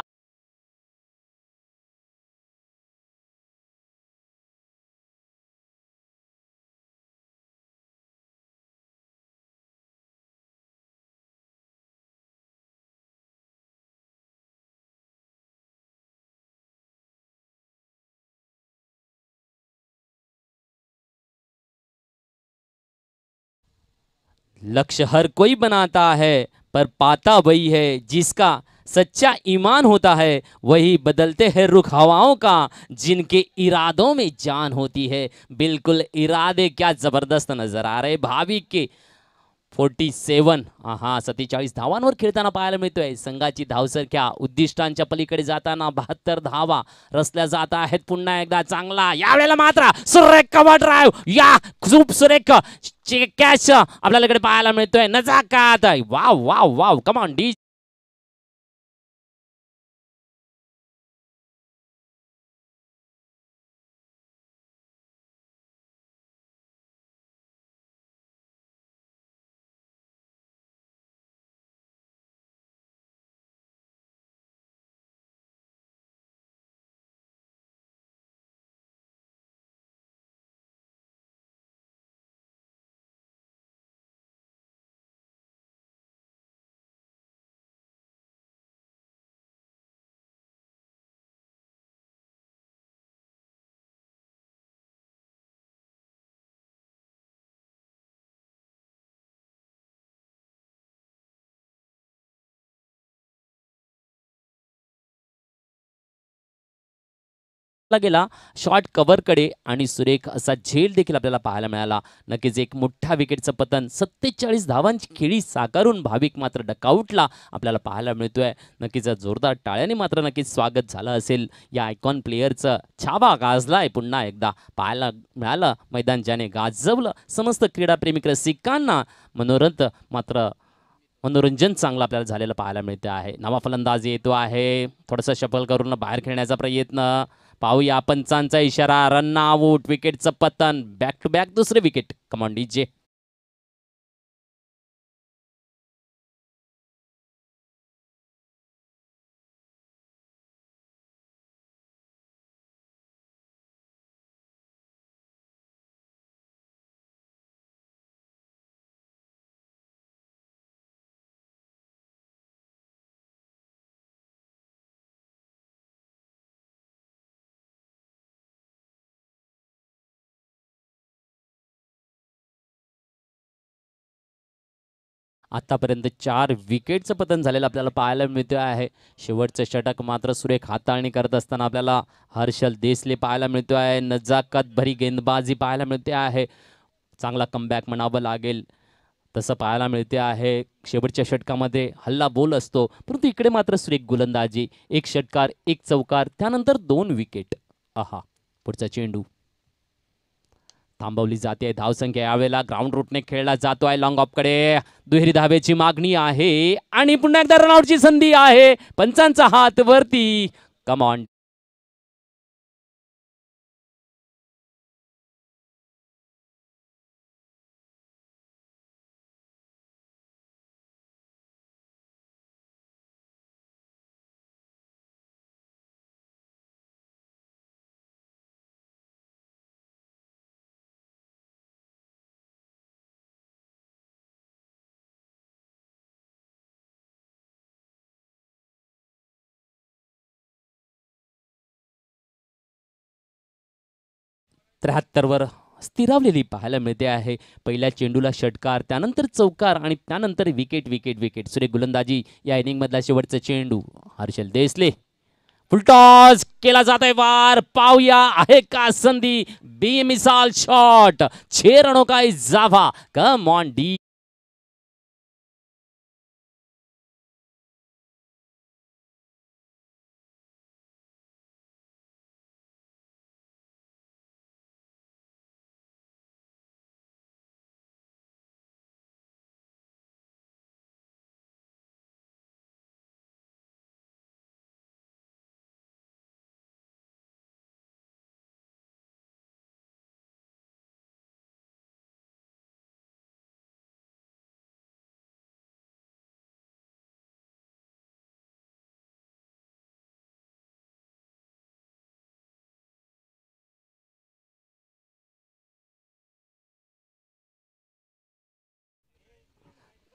लक्ष्य हर कोई बनाता है, पर पाता वही है जिसका सच्चा ईमान होता है. वही बदलते हैं रुख हवाओं का, जिनके इरादों में जान होती है. बिल्कुल इरादे क्या जबरदस्त नजर आ रहे भाविक के. 47. हा 47 धावांवर खेळताना पाहायला मिळतोय. संघाची धावसंख्या उद्दिष्टांच्या पलीकडे जाताना 72 धावा रचल्या जात आहेत. पुन्हा एकदा चांगला यावेळेला मात्र सुरेख कव्हर ड्राईव्ह, या खूप सुरेख कॅच आपल्याकडे पाहायला मिळतोय. नजाकत, wow wow wow, come on D. गेला शॉट कव्हरकडे आणि सुरेख असा झेल देखील आपल्याला पाहायला मिळाला. नक्कीच एक मोठ्या विकेटचं पतन, 47 धावांची खेळी साकारून भाविक मात्र डकआउटला आपल्याला पाहायला मिळतोय. नक्कीच जोरदार टाळ्याने मात्र नक्कीच स्वागत झालं असेल या आयकॉन प्लेयरचं. छावा गाजलाय पुन्हा एकदा पाहायला मिळालं. मैदान ज्याने गाजवलं समस्त क्रीडाप्रेमी रसिकांना. मनोरंजन चांगलं आपल्याला झालेलं पाहायला मिळते आहे. नवा फलंदाज येतो आहे, थोडंसं शफल करून बाहेर खेळण्याचा प्रयत्न. पाहूया पंचांचा इशारा, रन आउट, विकेटचं पतन, बॅक टू बॅक दुसरे विकेट. Come on DJ. आतापर्यंत 4 विकेटचं पतन झालेलं आपल्याला पाहायला मिळते आहे. शेवटचं षटक मात्र सुरेख हाताळणी करत असताना आपल्याला हर्षल देसले पाहायला मिळतो आहे. नजाकत भरी गेंदबाजी पाहायला मिळते आहे. चांगला कमबॅक म्हणावं लागेल तसं पाहायला मिळते आहे. शेवटच्या षटकामध्ये हल्ला बोल असतो, परंतु इकडे मात्र सुरेख गोलंदाजी, 1 षटकार 1 चौकार, त्यानंतर 2 विकेट. पुढचा चेंडू थांबवली जाते. धावसंख्या यावेळेला ग्राउंड रूटने खेळला जातो आहे. लॉंग ऑफकडे दुहेरी धावेची मागणी आहे आणि पुन्हा एकदा रनआउटची संधी आहे. पंचांचा हात वरती. Come on. वर स्थिरावलेली पाहायला मिळते आहे. पहिल्या चेंडूला षटकार, त्यानंतर चौकार आणि त्यानंतर विकेट विकेट विकेट. सुरेख गोलंदाजी या इनिंग मधला शेवटचा चेंडू. हर्षल देसले फुलटॉस केला जात आहे वार. पाहूया आहे का संधी. बेमिसाल शॉट, 6 रनों का इजाफा. कम ऑन डी.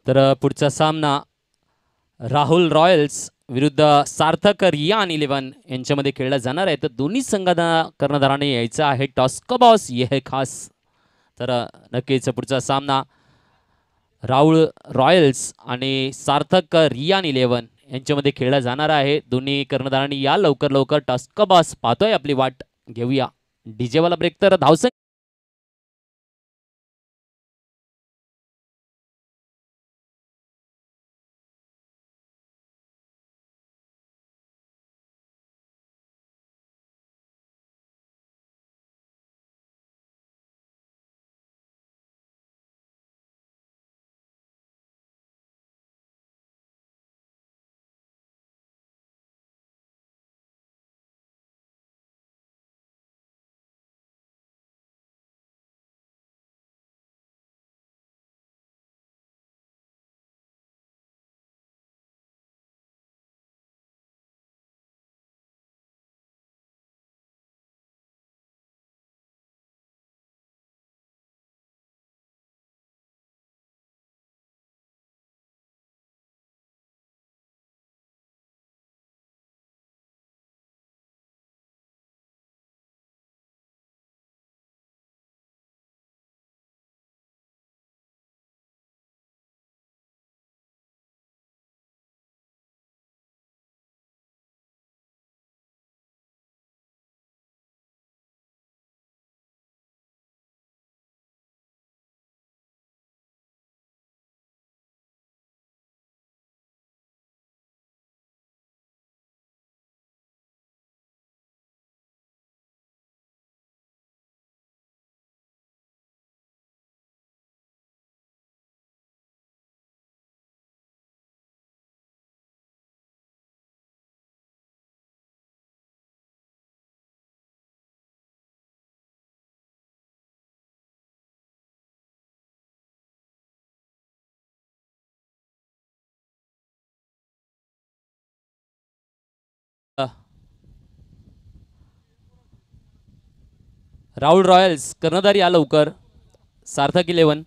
तर पुढचा सामना राहुल रॉयल्स विरुद्ध सार्थक रियान 11 यांच्यामध्ये खेळला जाणार आहे. तर दोन्ही संघांना कर्णधाराने यायचं आहे टॉस का बॉस हे खास. तर नक्कीच पुढचा सामना राहुल रॉयल्स आणि सार्थक रियान 11 यांच्यामध्ये खेळला जाणार आहे. दोन्ही कर्णधारांनी या लवकर लवकर टॉस का बॉस पाहतोय आपली वाट. घेऊया डीजेवाला ब्रेक. तर धावसंख्या राहुल रॉयल्स कर्णधार या लवकर. सार्थक 11.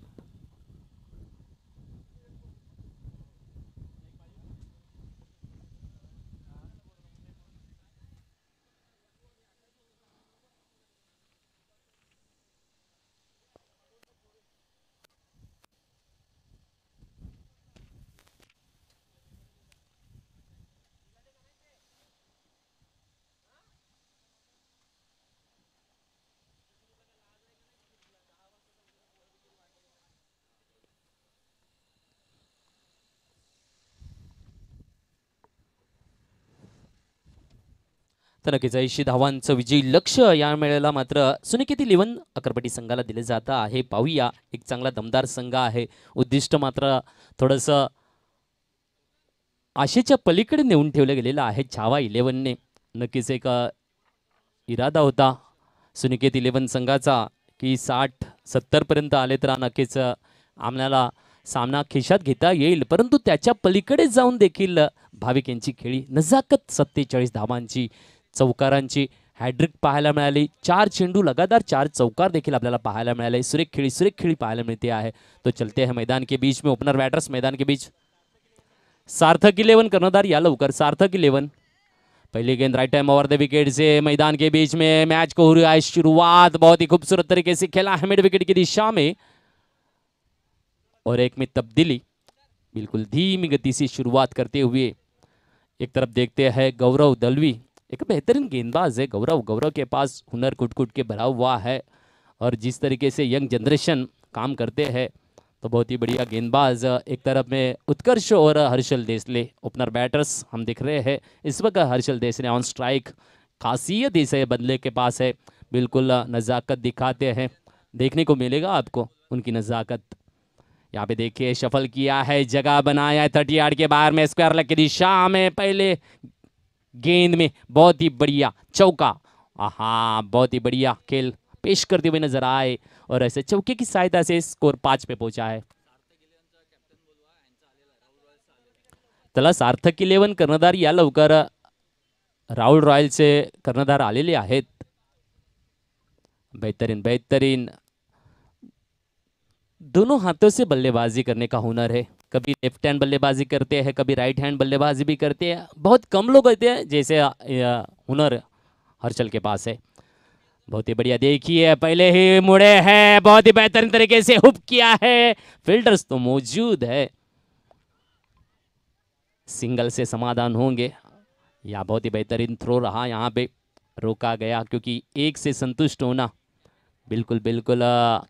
तर नक्कीच 80 धावांचं विजयी लक्ष या मेळ्याला मात्र सुनिकेत 11 अकरपट्टी संघाला दिले जात आहे. पाहूया, एक चांगला दमदार संघ आहे. उद्दिष्ट मात्र थोडंसं आशेच्या पलीकडे नेऊन ठेवलं गेलेलं आहे. छावा 11ने नक्कीच एक इरादा होता सुनिकेत 11 संघाचा की 60-70 पर्यंत आले तर नक्कीच आम्हाला सामना खिशात घेता येईल, परंतु त्याच्या पलीकडे जाऊन देखील भाविक यांची खेळी नजाकत 47 धावांची चौकारांची हॅड्रिक पाहायला मिळाली. 4 चेंडू लगातार 4 चौकार देखील आपल्याला पाहायला मिळाले. सुरेख खेळी पाहायला मिळते आहे. तो चलते हैं मैदान के बीच में. ओपनर बैटर्स मैदान के बीच. सार्थक 11 कर्णधार या लवकर. सार्थक 11. पहली गेंद right time over the wicket से मैदान के बीच में. मैच को हो रही है शुरुआत. बहुत ही खूबसूरत तरीके से खेला है मिड विकेट की दिशा में और एक में तब्दीली. बिल्कुल धीमी गति से शुरुआत करते हुए एक तरफ देखते हैं गौरव दलवी, एक बेहतरीन गेंदबाज है गौरव के पास हुनर कुट के भरा हुआ है और जिस तरीके से यंग जनरेशन काम करते हैं तो बहुत ही बढ़िया गेंदबाज. एक तरफ में उत्कर्ष और हर्षल देसले ओपनर बैटर्स हम दिख रहे हैं इस वक्त. Harshal Desale on strike. खासियत इसे बदले के पास है, बिल्कुल नज़ाकत दिखाते हैं. देखने को मिलेगा आपको उनकी नज़ाकत. यहाँ पे देखिए शफल किया है, जगह बनाया है 30 यार्ड के बाहर में स्क्वायर लेग की दिशा में. पहले गेंद में बहुत ही बढ़िया चौका. हाँ, बहुत ही बढ़िया खेल पेश करते हुए नजर आए और ऐसे चौके की सहायता से स्कोर 5 पे पहुंचा है. चला सार्थक 11 कर्णधार या लवकर. राहुल रॉयल्सचे कर्णधार आलेले आहेत. बेहतरीन दोनों हाथों से बल्लेबाजी करने का हुनर है. कभी लेफ्ट हैंड बल्लेबाजी करते हैं, कभी राइट हैंड बल्लेबाजी भी करते हैं. बहुत कम लोग होते हैं जैसे हुनर हर्षल के पास है. बहुत ही बढ़िया. देखिए पहले ही मुड़े हैं, बहुत ही बेहतरीन तरीके से हुक किया है. फील्डर्स तो मौजूद है, सिंगल से समाधान होंगे या बहुत ही बेहतरीन थ्रो रहा. यहाँ पे रोका गया क्योंकि एक से संतुष्ट होना. बिल्कुल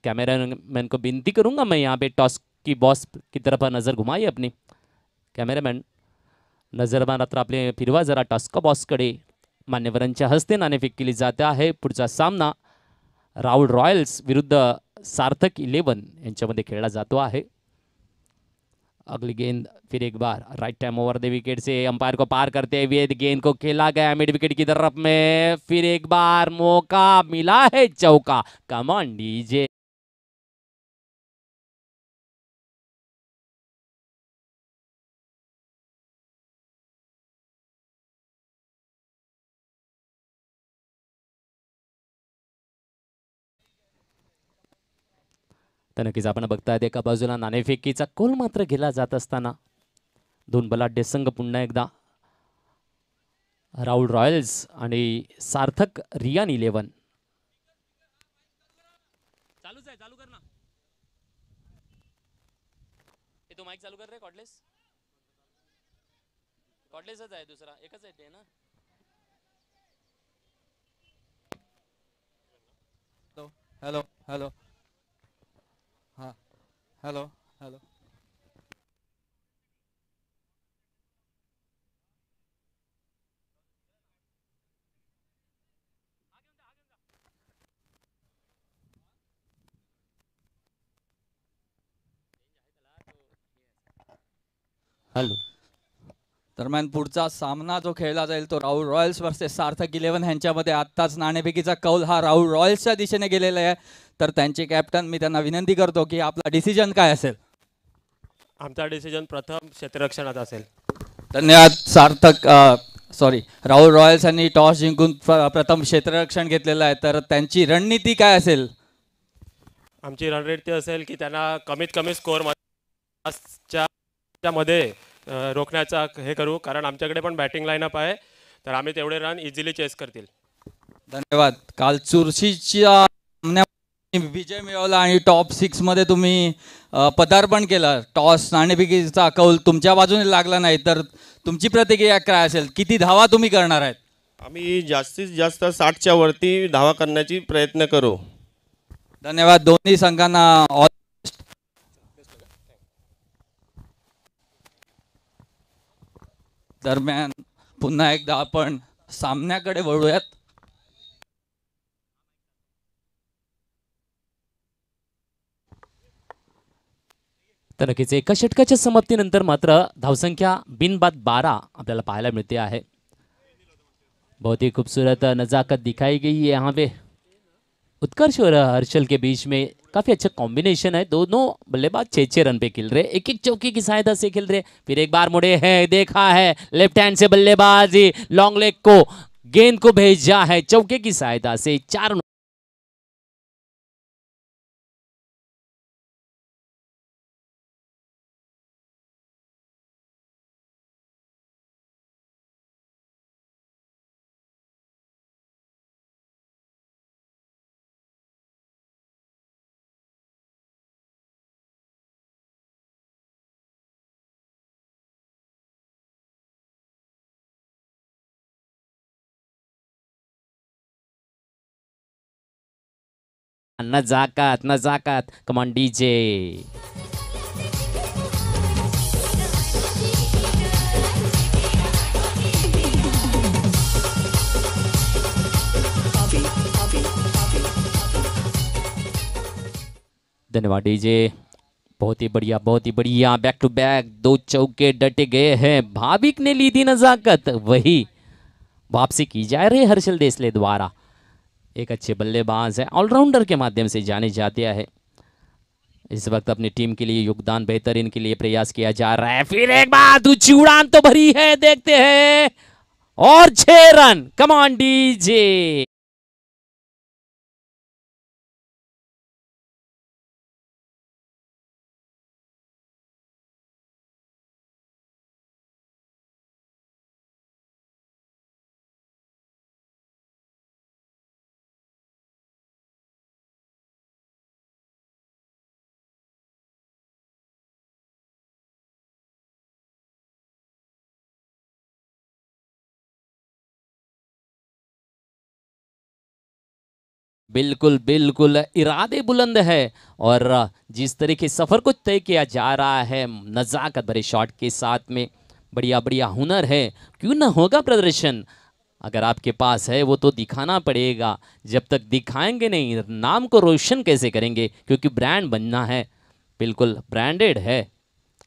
कैमरामैन को विनती करूंगा मैं यहाँ पे टॉस की बॉस की तरफ नजर घुमाई अपनी. कॅमेरामॅन नजर मात्र आपले फिरवा जरा टॉसका बॉसकडे. मान्यवरांच्या हस्ते नाणेफेक केली जाते आहे. पुढचा सामना राहुल रॉयल्स विरुद्ध सार्थक 11 यांच्यामध्ये खेळला जातो आहे. अगली गेंद फिर एक बार right time over the wicket से अंपायर को पार करते हुए गेंद को खेला गया मिड विकेट की तरफ में. फिर एक बार मौका मिला है चौका. कमान डीजे. तर नक्कीच आपण बघतायत एका बाजूला नाणेफेकीचा कोल मात्र गेला जात असताना दोन बलाढ्य संघ पुन्हा एकदा राहुल रॉयल्स आणि सार्थक रियान 11. चालूच आहे, चालू कर ना. हे तो माईक चालू कर रे. कॉर्डलेसच आहे, दुसरा एकच आहे ते ना. हेलो हेलो हाँ हेलो हेलो. हॅलो. दरम्यान पुढचा सामना जो खेळला जाईल तो राहुल रॉयल्स वर्सेस सार्थक 11 ह्यांच्यामध्ये. आत्ताच नाणेफेकीचा कौल हा राहुल रॉयल्सच्या दिशेने गेलेला आहे. तर त्यांचे कॅप्टन मी त्यांना विनंती करतो की आपला डिसिजन काय असेल. आमचा डिसिजन प्रथम क्षेत्ररक्षणाचा असेल. धन्यवाद सार्थक सॉरी राहुल रॉयल्स यांनी टॉस जिंकून प्रथम क्षेत्ररक्षण घेतलेलं आहे, तर त्यांची रणनीती काय असेल? आमची रणनीती असेल की त्यांना कमीत कमी स्कोअरच्या मध्ये रोखण्याचा हे करू, कारण आमच्याकडे पण बॅटिंग लाईनअप आहे, तर आम्ही तेवढे रन इझिली चेस करतील. धन्यवाद. काल चुरशीच्या सामन्यात विजय मिळवला आणि टॉप 6 मध्ये तुम्ही पदार्पण केलं. टॉस नाणेफेकीचा कौल तुमच्या बाजूने लागला नाही, तर तुमची प्रतिक्रिया काय असेल? किती धावा तुम्ही करणार आहेत? आम्ही जास्तीत जास्त 60च्या वरती धावा करण्याची प्रयत्न करू. धन्यवाद. दोन्ही संघांना ऑल दरम्यान पुन्हा एकदा आपण सामन्याकडे वळूयात. तर नक्कीच एका षटकाच्या समाप्तीनंतर मात्र धावसंख्या बिनबाद 12 आपल्याला पाहायला मिळते आहे. बहुत ही खूबसूरत नज़ाकत दिखाई गई है यहाँ पे. उत्कर्ष और हर्षल के बीच में काफी अच्छा कॉम्बिनेशन है. दोनों बल्लेबाज 6-6 रन पे खेल रहे, एक एक चौके की सहायता से खेल रहे. फिर एक बार मुड़े हैं, देखा है लेफ्ट हैंड से बल्लेबाजी, लॉन्ग लेग को गेंद को भेजा है चौके की सहायता से. 4 नजाकत नजाकत. Come on DJ. धन्यवाद डीजे. बहुत ही बढ़िया, बहुत ही बढ़िया. बैक टू बैक 2 चौके डटे गए हैं. भाविक ने ली थी नजाकत, वही वापसी की जा रही हर्षल देसले द्वारा. एक अच्छे बल्लेबाज है, ऑलराउंडर के माध्यम से जाने जाते हैं. इस वक्त अपनी टीम के लिए योगदान बेहतरीन के लिए प्रयास किया जा रहा है. फिर एक बार ऊंची उड़ान तो भरी है, देखते हैं. और 6 रन. Come on DJ. बिल्कुल बिल्कुल इरादे बुलंद है और जिस तरीके सफर को तय किया जा रहा है नजाकत भरे शॉट के साथ में, बढ़िया बढ़िया हुनर है. क्यों ना होगा प्रदर्शन. अगर आपके पास है वो तो दिखाना पड़ेगा. जब तक दिखाएंगे नहीं, नाम को रोशन कैसे करेंगे, क्योंकि ब्रांड बनना है. बिल्कुल ब्रांडेड है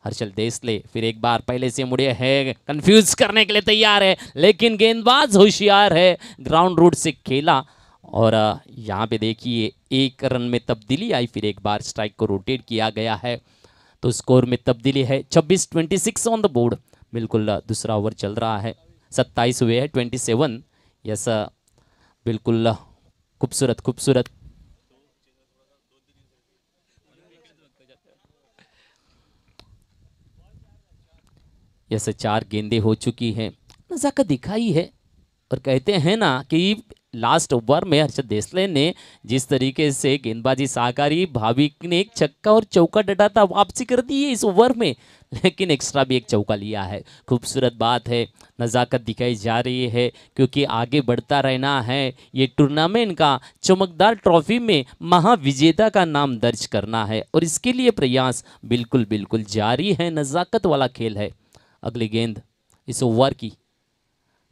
हर्षल देसले. फिर एक बार पहले से मुड़े है, कंफ्यूज करने के लिए तैयार है, लेकिन गेंदबाज होशियार है. ग्राउंड रूट से खेला और यहाँ पे देखिए 1 रन में तब्दीली आई. फिर एक बार स्ट्राइक को रोटेट किया गया है, तो स्कोर में तब्दीली है. 26-26 ऑन द बोर्ड. बिल्कुल दूसरा ओवर चल रहा है. 27 हुए हैं, 27. यस बिल्कुल खूबसूरत खूबसूरत. यस 4 गेंदें हो चुकी हैं. नजाकत दिखाई है और कहते हैं ना कि लास्ट ओवर में हर्षद देसले ने जिस तरीके से गेंदबाजी साकारी, भाविक ने एक छक्का और चौका डटा था, वापसी कर दी है इस ओवर में, लेकिन एक्स्ट्रा भी एक चौका लिया है. खूबसूरत बात है, नज़ाकत दिखाई जा रही है, क्योंकि आगे बढ़ता रहना है. ये टूर्नामेंट का चमकदार ट्रॉफी में महाविजेता का नाम दर्ज करना है और इसके लिए प्रयास बिल्कुल बिल्कुल जारी है. नज़ाकत वाला खेल है. अगली गेंद इस ओवर की.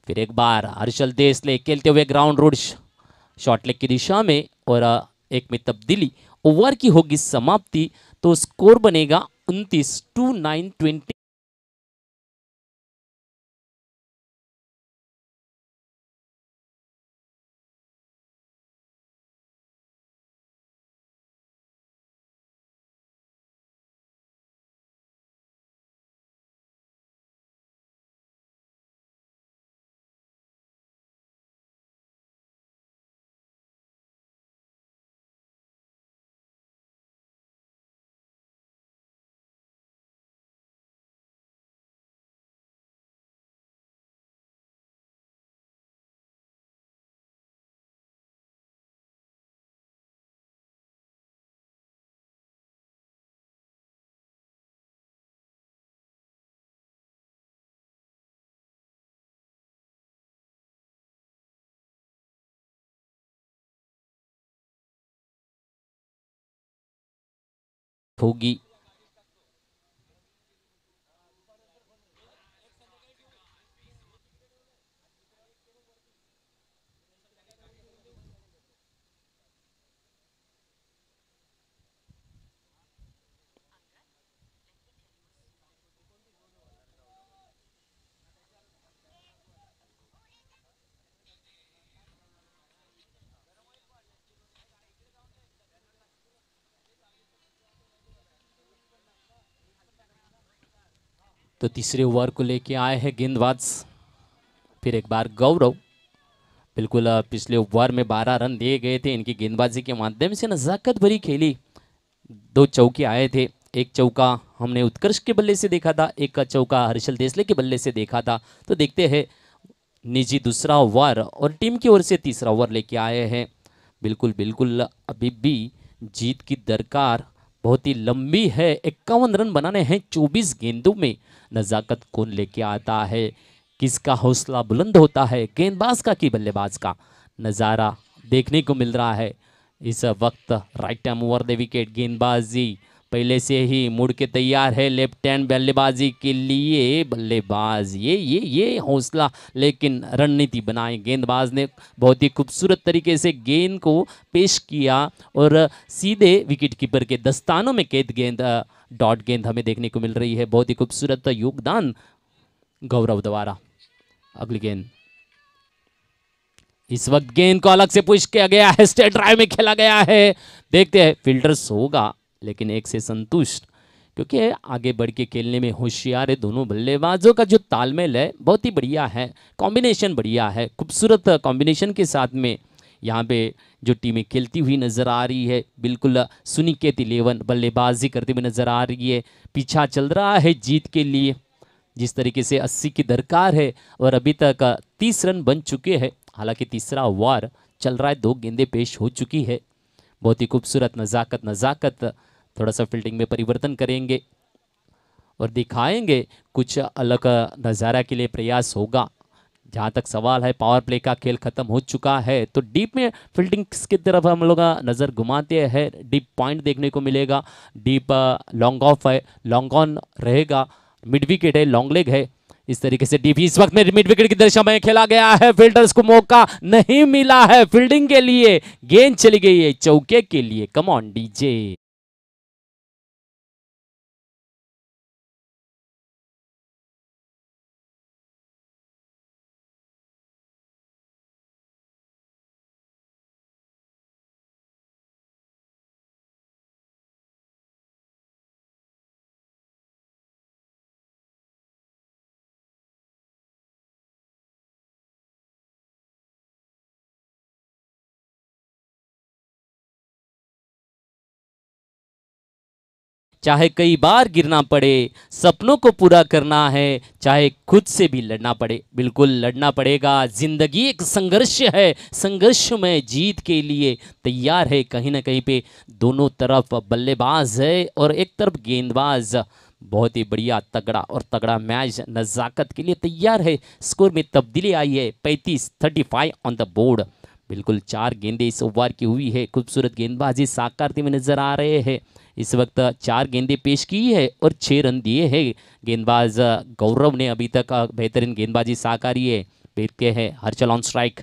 फिर एक बार हर्षल देसले खेलते हुए ग्राउंड रूट शॉर्ट लेग की दिशा में और एक में तब्दीली. ओवर की होगी समाप्ति, तो स्कोर बनेगा 29-9-20. प्राप्त होगी। तो तीसरे ओवर को लेके आए हैं गेंदबाज फिर एक बार गौरव। बिल्कुल पिछले ओवर में 12 रन दिए गए थे, इनकी गेंदबाजी के माध्यम से नज़ाकत भरी खेली। 2 चौके आए थे, एक चौका हमने उत्कर्ष के बल्ले से देखा था, एक का चौका हर्षल देसले के बल्ले से देखा था। तो देखते हैं निजी दूसरा ओवर और टीम की ओर से तीसरा ओवर लेके आए हैं। बिल्कुल बिल्कुल अभी भी जीत की दरकार बहुत ही लंबी है। 51 रन बनाने हैं 24 गेंदों में। नज़ाकत कौन लेके आता है, किसका हौसला बुलंद होता है, गेंदबाज का कि बल्लेबाज का, नज़ारा देखने को मिल रहा है इस वक्त। राइट टाइम ओवर दे विकेट, गेंदबाजी पहले से ही मुड़ के तैयार है लेफ्ट हैंड बल्लेबाजी के लिए। बल्लेबाज ये हौसला, लेकिन रणनीति बनाई गेंदबाज ने। बहुत ही खूबसूरत तरीके से गेंद को पेश किया और सीधे विकेट कीपर के दस्तानों में कैद गेंद, डॉट गेंद हमें देखने को मिल रही है। बहुत ही खूबसूरत योगदान गौरव द्वारा। अगली गेंद, इस वक्त गेंद को अलग से पुश किया गया है, स्ट्रेट ड्राइव में खेला गया है। देखते हैं फील्डर्स होगा लेकिन एक से संतुष्ट, क्योंकि आगे बढ़ के खेलने में होशियार है। दोनों बल्लेबाजों का जो तालमेल है बहुत ही बढ़िया है, कॉम्बिनेशन बढ़िया है। खूबसूरत कॉम्बिनेशन के साथ में यहाँ पे जो टीमें खेलती हुई नज़र आ रही है, बिल्कुल सुनिकेत 11 बल्लेबाजी करते हुए नज़र आ रही है। पीछा चल रहा है जीत के लिए, जिस तरीके से 80 की दरकार है और अभी तक 30 रन बन चुके हैं। हालांकि तीसरा ओवर चल रहा है, 2 गेंदें पेश हो चुकी है। बहुत ही खूबसूरत नज़ाकत थोड़ा सा फील्डिंग में परिवर्तन करेंगे और दिखाएंगे कुछ अलग नज़ारा के लिए प्रयास होगा। जहाँ तक सवाल है, पावर प्ले का खेल खत्म हो चुका है, तो डीप में फील्डिंग की तरफ हम लोग नज़र घुमाते हैं। डीप पॉइंट देखने को मिलेगा, डीप लॉन्ग ऑफ है, लॉन्ग ऑन रहेगा, मिड विकेट है, लॉन्ग लेग है। इस तरीके से डीप इस वक्त में मिड विकेट की दिशा में खेला गया है। फील्डर्स को मौका नहीं मिला है फील्डिंग के लिए, गेंद चली गई है चौके के लिए। Come on DJ. चाहे कई बार गिरना पड़े, सपनों को पूरा करना है, चाहे खुद से भी लड़ना पड़े। बिल्कुल लड़ना पड़ेगा, जिंदगी एक संघर्ष है, संघर्ष में जीत के लिए तैयार है। कहीं ना कहीं पे दोनों तरफ बल्लेबाज है और एक तरफ गेंदबाज। बहुत ही बढ़िया तगड़ा मैच नज़ाकत के लिए तैयार है। स्कोर में तब्दीली आई है, 35-35 ऑन द बोर्ड। बिल्कुल 4 गेंदें इस ओवर की हुई है। खूबसूरत गेंदबाजी साकारते हुए नजर आ रहे हैं। इस वक्त 4 गेंदें पेश की है और 6 रन दिए हैं। गेंदबाज गौरव ने अभी तक बेहतरीन गेंदबाजी साकारी है। देखते हैं हर्षल ऑन स्ट्राइक,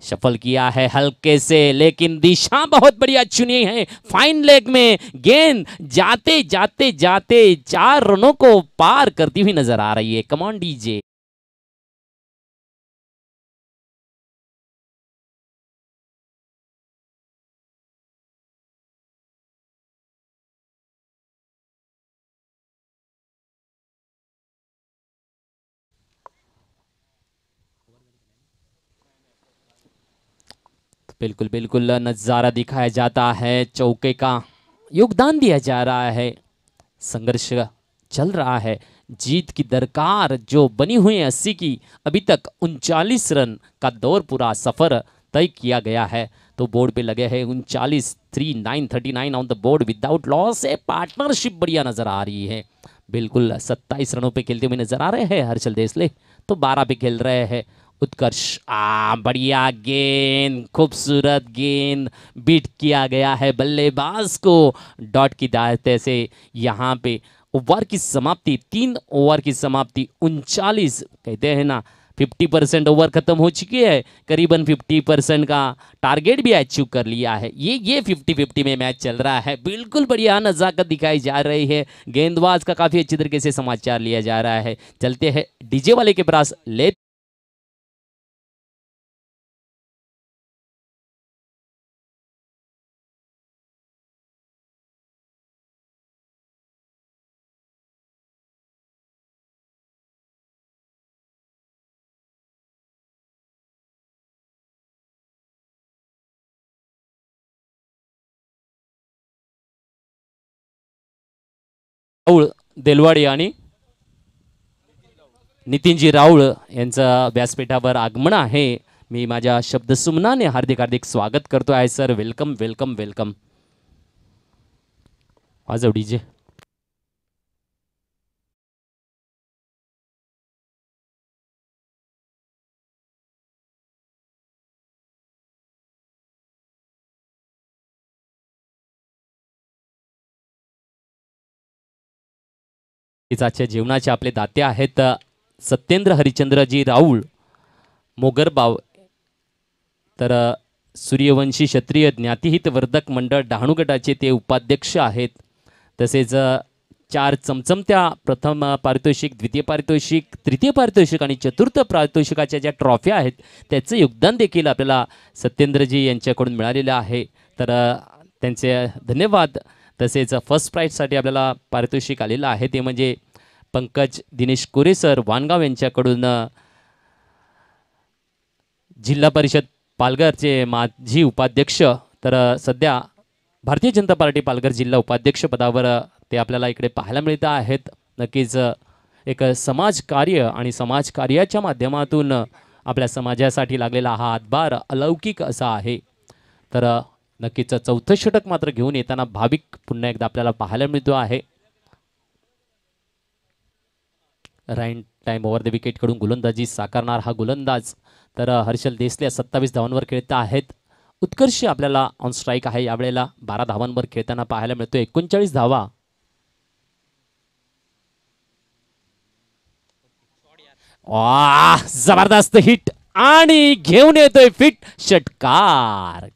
सफल किया है हल्के से, लेकिन दिशा बहुत बढ़िया चुनी है। फाइन लेग में गेंद जाते जाते जाते 4 रनों को पार करती हुई नजर आ रही है। कमान डीजे। बिल्कुल बिल्कुल नज़ारा दिखाया जाता है, चौके का योगदान दिया जा रहा है। संघर्ष चल रहा है, जीत की दरकार जो बनी हुई है 80 की। अभी तक 39 रन का दौर पूरा सफ़र तय किया गया है। तो बोर्ड पे लगे हैं 39, 39 on the board without loss है। पार्टनरशिप बढ़िया नज़र आ रही है। बिल्कुल 27 रनों पे खेलते हुए नजर आ रहे हैं हर्षल देसले, तो 12 पे खेल रहे हैं उत्कर्ष बढ़िया गेंद, खूबसूरत गेंद, बीट किया गया है बल्लेबाज को डॉट की दायरे से। यहाँ पे ओवर की समाप्ति, 3 ओवर की समाप्ति, 39, कहते हैं ना 50% ओवर खत्म हो चुकी है, करीबन 50% का टारगेट भी अचीव कर लिया है। ये 50-50 में मैच चल रहा है। बिल्कुल बढ़िया नज़ाकत दिखाई जा रही है, गेंदबाज का काफ़ी अच्छी तरीके से समाचार लिया जा रहा है। चलते हैं डीजे वाले के पास, ले राहुल देलवाडी आणि नितीनजी राऊळ यांचं व्यासपीठावर आगमन आहे। मी माझ्या शब्दसुमनाने हार्दिक हार्दिक स्वागत करतो आहे सर। Welcome welcome welcome. वाजव डीजे। आजच्या जेवणाचे आपले दाते आहेत सत्येंद्र हरिचंद्रजी राऊळ मोगरबाव, तर सूर्यवंशी क्षत्रिय ज्ञातिहित वर्धक मंडळ डहाणू गटाचे ते उपाध्यक्ष आहेत। तसेच 4 चमचमत्या प्रथम पारितोषिक, द्वितीय पारितोषिक, तृतीय पारितोषिक आणि चतुर्थ पारितोषिकाच्या ज्या ट्रॉफी आहेत त्याचं योगदान देखील आपल्याला सत्येंद्रजी यांच्याकडून मिळालेलं आहे, तर त्यांचे धन्यवाद। तसेच फर्स्ट प्राईजसाठी आपल्याला पारितोषिक आलेलं आहे, ते म्हणजे पंकज दिनेश कोरे सर वानगाव यांच्याकडून जिल्हा परिषद पालघरचे माजी उपाध्यक्ष, तर सध्या भारतीय जनता पार्टी पालघर जिल्हा उपाध्यक्ष पदावर ते आपल्याला इकडे पाहायला मिळत आहेत। नक्कीच एक समाजकार्य आणि समाजकार्याच्या माध्यमातून आपल्या समाजासाठी लागलेला हा हातभार अलौकिक असा आहे। तर नक्कीच चौथं षटक मात्र घेऊन येताना भाविक पुन्हा एकदा आपल्याला पाहायला मिळतो आहे। राईन टाइम ओव्हर द विकेट कडून गोलंदाजी साकारणार हा गोलंदाज, तर हर्षल देसले 27 धावांवर खेळत आहेत। उत्कर्ष आपल्याला ऑन स्ट्राईक आहे, यावेळेला 12 धावांवर खेळताना पाहायला मिळतो, 39 धावा। जबरदस्त हिट आणि घेऊन येतोय फिट षटकार।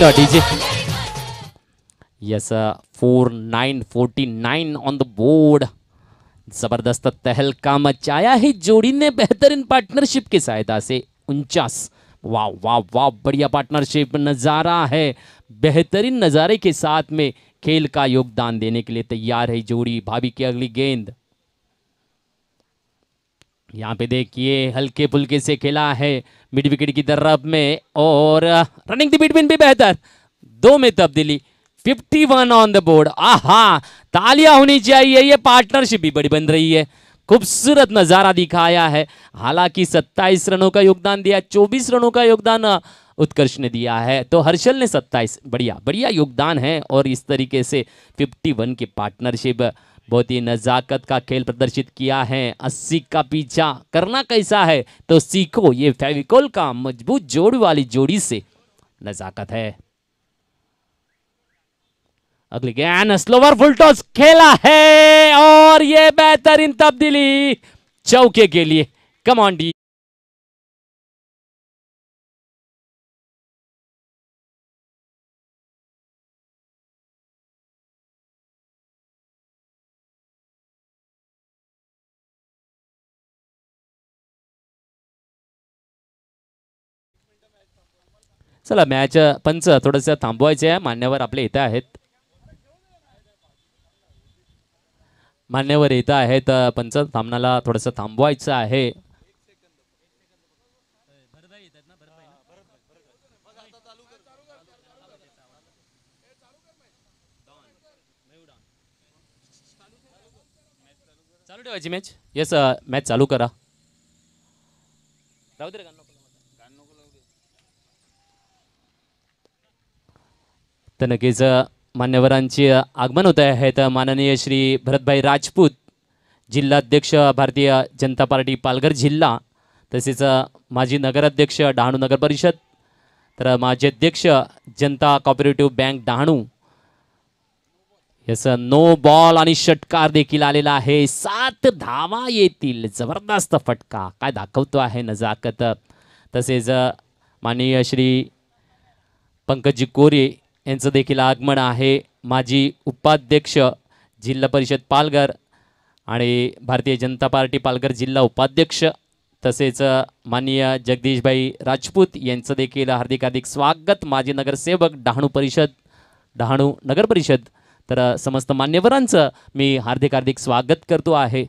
DJ yes 49-49 on the board. जबरदस्त तहलका मचाया है जोड़ी ने बेहतरीन पार्टनरशिप की सहायता से 49। वाह वाह वाह, बढ़िया पार्टनरशिप नज़ारा है, बेहतरीन नज़ारे के साथ में खेल का योगदान देने के लिए तैयार है जोड़ी। भाभी की अगली गेंद यहाँ पे देखिए हल्के फुल्के से खेला है मिड विकेट की तरफ में, और रनिंग द बिटवीन भी बेहतर, 2 में तब्दीली, 51 ऑन द बोर्ड। आहा, तालियां होनी चाहिए, ये पार्टनरशिप भी बड़ी बन रही है, खूबसूरत नजारा दिखाया है। हालांकि 27 रनों का योगदान दिया, 24 रनों का योगदान उत्कर्ष ने दिया है, तो हर्षल ने 27, बढ़िया बढ़िया योगदान है। और इस तरीके से 51 की पार्टनरशिप, बहुत ही नज़ाकत का खेल प्रदर्शित किया है। 80 का पीछा करना कैसा है तो सीखो, ये फेविकोल का मजबूत जोड़ वाली जोड़ी से नज़ाकत है। अगली गेंद स्लोवर फुल टॉस खेला है, और ये बेहतरीन तब्दीली चौके के लिए। Come on D. चला मॅच पंच थोडंसं थांबवायचे आहे. मान्यवर आपले इथं आहेत. मान्यवर इथं आहेत. पंच सामनाला थोडंसं थांबवायचं आहे. चालू ठेवायची मॅच. येस मॅच चालू करा. राहू दे रे, गाणं नको. तर नक्कीच मान्यवरांचे आगमन होत आहेत. माननीय श्री भरतभाई राजपूत, जिल्हाध्यक्ष भारतीय जनता पार्टी पालघर जिल्हा, तसेच माजी नगराध्यक्ष डहाणू नगर परिषद, तर माजी अध्यक्ष जनता cooperative bank Dahanu. Yes no ball आणि षटकार देखील आलेला आहे. 7 धावा येतील. जबरदस्त फटका काय दाखवतो आहे नजाकत. तसेच माननीय श्री पंकजी कोरे यांचं देखील आगमन आहे. माजी उपाध्यक्ष जिल्हा परिषद पालघर आणि भारतीय जनता पार्टी पालघर जिल्हा उपाध्यक्ष, तसेच माननीय जगदीशभाई राजपूत यांचं देखील हार्दिक हार्दिक स्वागत. माजी नगरसेवक डहाणू नगर परिषद, तर समस्त मान्यवरांचं मी हार्दिक हार्दिक स्वागत करतो आहे.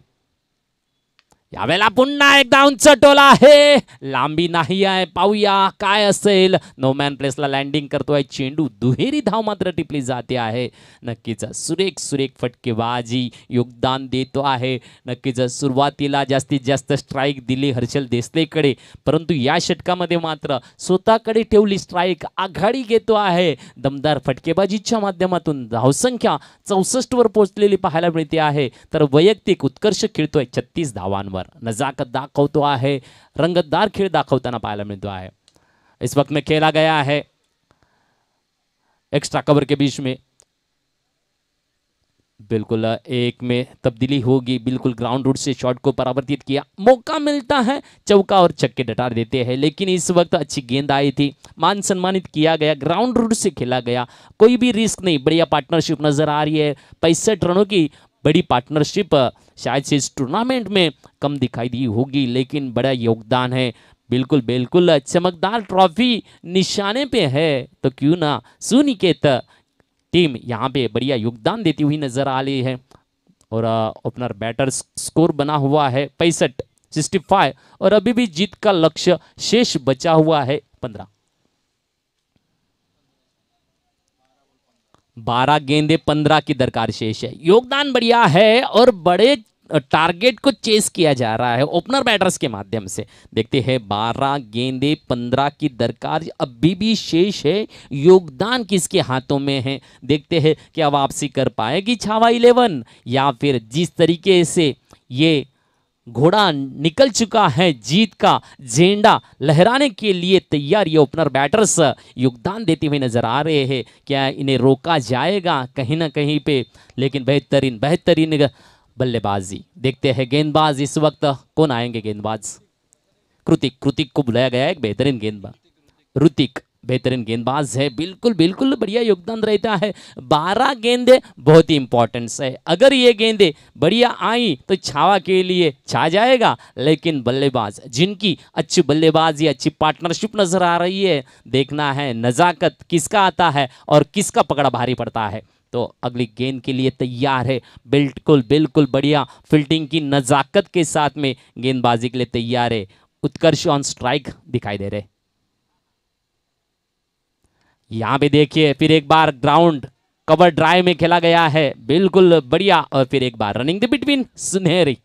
यावेळेला पुन्हा एकदा उंच टोला आहे. लांबी नाही आहे. पाहूया काय असेल. नो मॅन प्लेसला लँडिंग करतोय चेंडू. दुहेरी धाव मात्र टिपली जाते आहे. नक्कीच सुरेख सुरेख फटकेबाजी योगदान देतो आहे. नक्कीच सुरुवातीला जास्तीत जास्त स्ट्राईक दिली हर्षल देसलेकडे, परंतु या षटकामध्ये मात्र स्वतःकडे ठेवली स्ट्राईक. आघाडी घेतो आहे. दमदार फटकेबाजीच्या माध्यमातून धावसंख्या 64 वर पोहोचलेली पाहायला मिळते आहे. तर वैयक्तिक उत्कर्ष खेळतोय 36 धावांवर. नजाकत दाखवतो आहे. रंगतदार खेळ दाखवताना पाहायला मिळतो आहे. इस वक्त में खेला गया है एक्स्ट्रा कवर के बीच में, बिल्कुल एक में तब्दीली होगी. बिल्कुल ग्राउंड रूट से शॉट को परावर्तित किया. मौका मिलता है चौका और छक्के डटा देते हैं, लेकिन इस वक्त अच्छी गेंद आई थी. मान सम्मानित किया गया. ग्राउंड रूट से खेला गया. कोई भी रिस्क नहीं. बढ़िया पार्टनरशिप नजर आ रही है. 65 रनों की बड़ी पार्टनरशिप शायद से इस टूर्नामेंट में कम दिखाई दी होगी, लेकिन बड़ा योगदान है. बिल्कुल बिल्कुल चमकदार ट्रॉफी निशाने पे है, तो क्यों ना सुनिकेत टीम यहाँ पे बढ़िया योगदान देती हुई नजर आ रही है. और ओपनर बैटर स्कोर बना हुआ है 65 और अभी भी जीत का लक्ष्य शेष बचा हुआ है 15. 12 गेंदे 15 की दरकार शेष है. योगदान बढ़िया है और बड़े टारगेट को चेस किया जा रहा है ओपनर बैटर्स के माध्यम से. देखते हैं 12 गेंदे 15 की दरकार अभी भी शेष है. योगदान किसके हाथों में है? देखते हैं क्या वापसी कर पाएगी छावा 11, या फिर जिस तरीके से ये घोड़ा निकल चुका है जीत का झंडा लहराने के लिए तैयार ये ओपनर बैटर्स योगदान देते हुए नजर आ रहे हैं. क्या इन्हें रोका जाएगा कहीं ना कहीं पे? लेकिन बेहतरीन बल्लेबाजी. देखते हैं गेंदबाज इस वक्त कौन आएंगे. गेंदबाज कृतिक को बुलाया गया है. एक बेहतरीन गेंदबाज ऋतिक बेहतरीन गेंदबाज है. बिल्कुल बिल्कुल बढ़िया योगदान रहता है. 12 गेंदे बहुत ही इंपॉर्टेंट है. अगर ये गेंदे बढ़िया आई तो छावा के लिए छा जाएगा, लेकिन बल्लेबाज जिनकी अच्छी बल्लेबाजी अच्छी पार्टनरशिप नजर आ रही है, देखना है नजाकत किसका आता है और किसका पकड़ा भारी पड़ता है. तो अगली गेंद के लिए तैयार है. बिल्कुल बढ़िया फील्डिंग की नजाकत के साथ में गेंदबाजी के लिए तैयार है. उत्कर्ष ऑन स्ट्राइक दिखाई दे रहे. यहां पे देखिए फिर एक बार ग्राउंड कवर ड्राइव में खेला गया है. बिल्कुल बढ़िया. और फिर एक बार रनिंग द बिटवीन सुनहरी.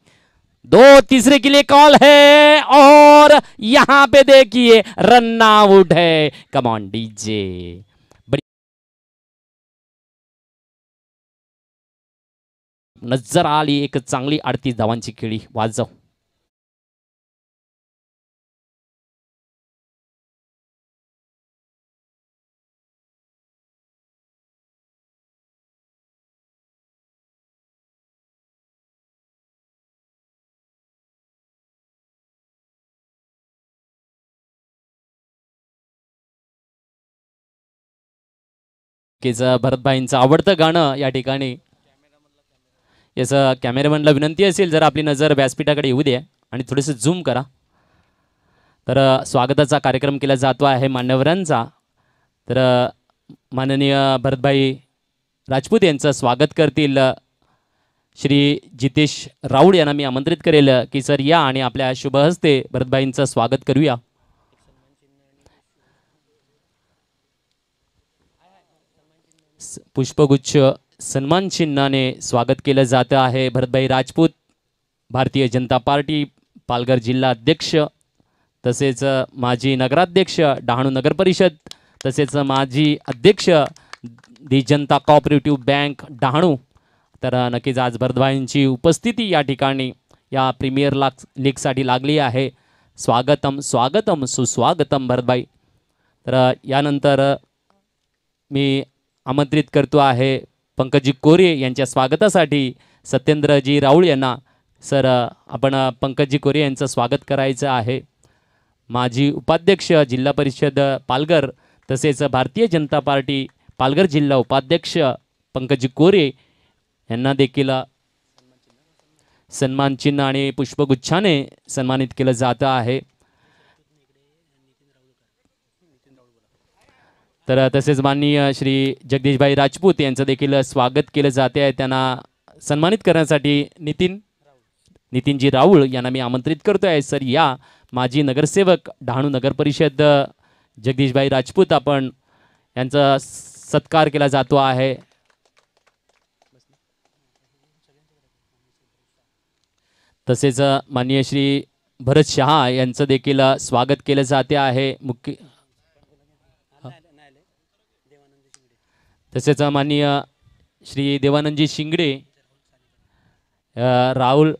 2 तीसरे के लिए कॉल है और यहां पे देखिए रन आउट है. कम ऑन डीजे. नजर आली एक चांगली 38 धावांची खेळी. वाजव. भरतभाईंचं आवडतं गाणं या ठिकाणी. याचं कॅमेरामॅनला विनंती असेल जर आपली नजर व्यासपीठाकडे येऊ द्या आणि थोडंसं झूम करा. तर स्वागताचा कार्यक्रम केला जातो आहे मान्यवरांचा. तर माननीय भरतभाई राजपूत यांचं स्वागत करतील श्री जितेश राऊळ यांना मी आमंत्रित करेल की सर या आणि आपल्या शुभ हस्ते भरतभाईंचं स्वागत करूया. पुष्पगुच्छ सन्मान चिन्हाने स्वागत केलं जातं आहे. भरतभाई राजपूत भारतीय जनता पार्टी पालघर जिल्हा अध्यक्ष, तसेच माजी नगराध्यक्ष डहाणू नगर परिषद, तसेच माजी अध्यक्ष दी जनता कोऑपरेटिव्ह बँक डहाणू. तर नक्कीच आज भरतभाईंची उपस्थिती या ठिकाणी या प्रीमियर लीगसाठी लागली आहे. स्वागतम स्वागतम सुस्वागतम भरतभाई. तर यानंतर मी आमंत्रित करतो आहे पंकजी कोरे यांच्या स्वागतासाठी सत्येंद्रजी राऊळ यांना. सर आपण पंकजी कोरे यांचं स्वागत करायचं आहे. माजी उपाध्यक्ष जिल्हा परिषद पालघर, तसेच भारतीय जनता पार्टी पालघर जिल्हा उपाध्यक्ष पंकजी कोरे यांना देखील सन्मान चिन्ह आणि पुष्पगुच्छाने सन्मानित केलं जातं आहे. तर तसेच माननीय श्री जगदीशभाई राजपूत यांचं देखील स्वागत केलं जाते आहे. त्यांना सन्मानित करण्यासाठी नितीनजी राऊळ यांना मी आमंत्रित करतो आहे. सर या माजी नगरसेवक डहाणू नगर परिषद जगदीशभाई राजपूत आपण यांचा सत्कार केला जातो आहे. तसेच माननीय श्री भरत शहा यांचं देखील स्वागत केलं जाते आहे. तसेच माननीय श्री देवानंदजी शिंगडे, राहुल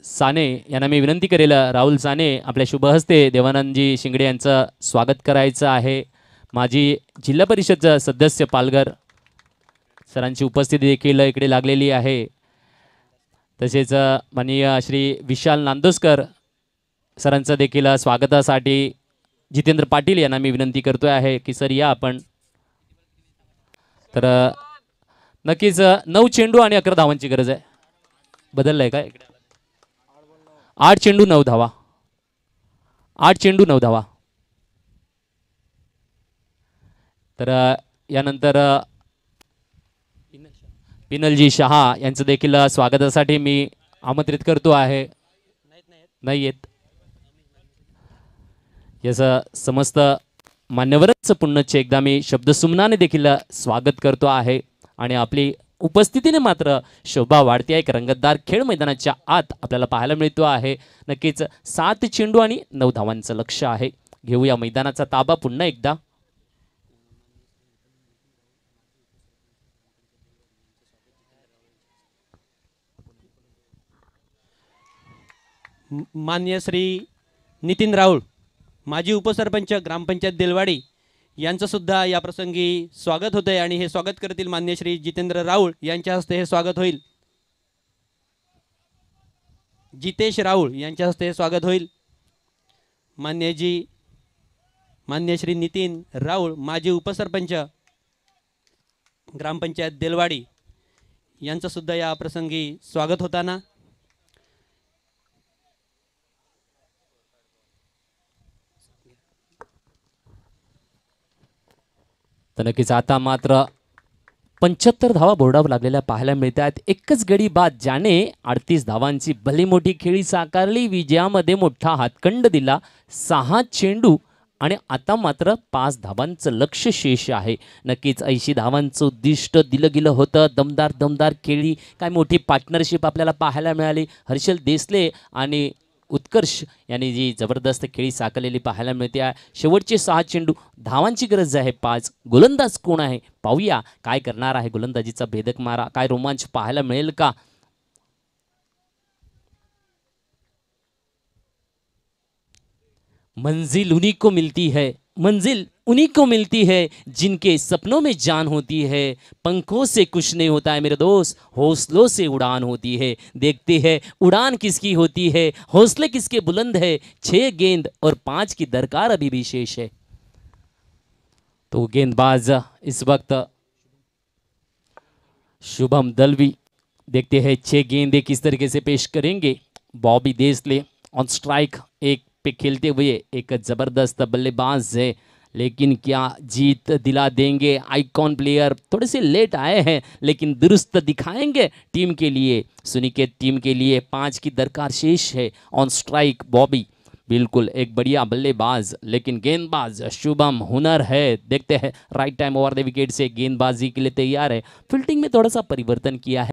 साने यांना मी विनंती करेल, राहुल साने आपल्या शुभ हस्ते देवानंदजी शिंगडे यांचं स्वागत करायचं आहे. माजी जिल्हा परिषद सदस्य पालघर सरांची उपस्थिती देखील इकडे लागलेली आहे. तसेच माननीय श्री विशाल नांदोसकर सरांचं देखील स्वागतासाठी जितेंद्र पाटील यांना मी विनंती करतोय आहे की सर या आपण. तर नक्कीच 9 चेंडू आणि 11 धावांची गरज आहे. बदललंय काय? 8 चेंडू 9 धावा, 8 चेंडू 9 धावा. तर यानंतर पिनलजी शहा यांचं देखील स्वागतासाठी मी आमंत्रित करतो आहे. नाही येत. याचं समस्त मान्यवरांचं पुन्हा एकदा मी शब्दसुमनाने देखील स्वागत करतो आहे. आणि आपली उपस्थितीने मात्र शोभा वाढते आहे. एक रंगतदार खेळ मैदानाच्या आत आपल्याला पाहायला मिळतो आहे. नक्कीच 7 चेंडू आणि 9 धावांचं लक्ष आहे. घेऊया मैदानाचा ताबा पुन्हा एकदा. मान्य श्री नितीन राऊळ माजी उपसरपंच ग्रामपंचायत देलवाडी यांचं सुद्धा या प्रसंगी स्वागत होतं आहे. आणि हे स्वागत करतील मान्य श्री जितेंद्र राऊळ यांच्या हस्ते हे स्वागत होईल. जितेश राऊळ यांच्या हस्ते हे स्वागत होईल. मान्य श्री नितीन राऊळ माजी उपसरपंच ग्रामपंचायत देलवाडी यांचं सुद्धा या प्रसंगी स्वागत होताना. तर नक्कीच आता मात्र 75 धावा बोर्डावर लागलेल्या पाहायला मिळतात. एकच गडी बाद ज्याने 38 धावांची भली मोठी खेळी साकारली. विजयामध्ये मोठा हातखंड दिला. 6 चेंडू आणि आता मात्र 5 धावांचं लक्ष शेष आहे. नक्कीच 80 धावांचं उद्दिष्ट दिलं गेलं होतं. दमदार खेळी, काय मोठी पार्टनरशिप आपल्याला पाहायला मिळाली. हर्षल देसले आणि उत्कर्ष यांनी जी जबरदस्त खेळी साकारलेली पाहायला मिळते आहे. शेवटचे 6 चेंडू, धावांची गरज आहे 5. गोलंदाज कोण आहे पाहूया. काय करणार आहे गोलंदाजीचा भेदक मारा, काय रोमांच पाहायला मिळेल का? मंजिल उन्हीं को मिलती है, मंजिल उन्हीं को मिलती है जिनके सपनों में जान होती है. पंखों से कुछ नहीं होता है मेरे दोस्त, हौसलों से उड़ान होती है. देखते हैं उड़ान किसकी होती है, हौसले किसके बुलंद है. 6 गेंद और 5 की दरकार अभी भी शेष है. तो गेंदबाज इस वक्त शुभम दलवी, देखते हैं 6 गेंदें किस तरीके से पेश करेंगे. बॉबी देसले ऑन स्ट्राइक, एक पे खेलते हुए एक जबरदस्त बल्लेबाज है लेकिन क्या जीत दिला देंगे आइकॉन प्लेयर? थोड़े से लेट आए हैं लेकिन दुरुस्त दिखाएंगे टीम के लिए, सुनिकेत टीम के लिए। 5 की दरकार शेष है। ऑन स्ट्राइक बॉबी, बिल्कुल एक बढ़िया बल्लेबाज, लेकिन गेंदबाज शुभम हुनर है। देखते हैं right time over the wicket से गेंदबाजी के लिए तैयार है। फील्डिंग में थोड़ा सा परिवर्तन किया है।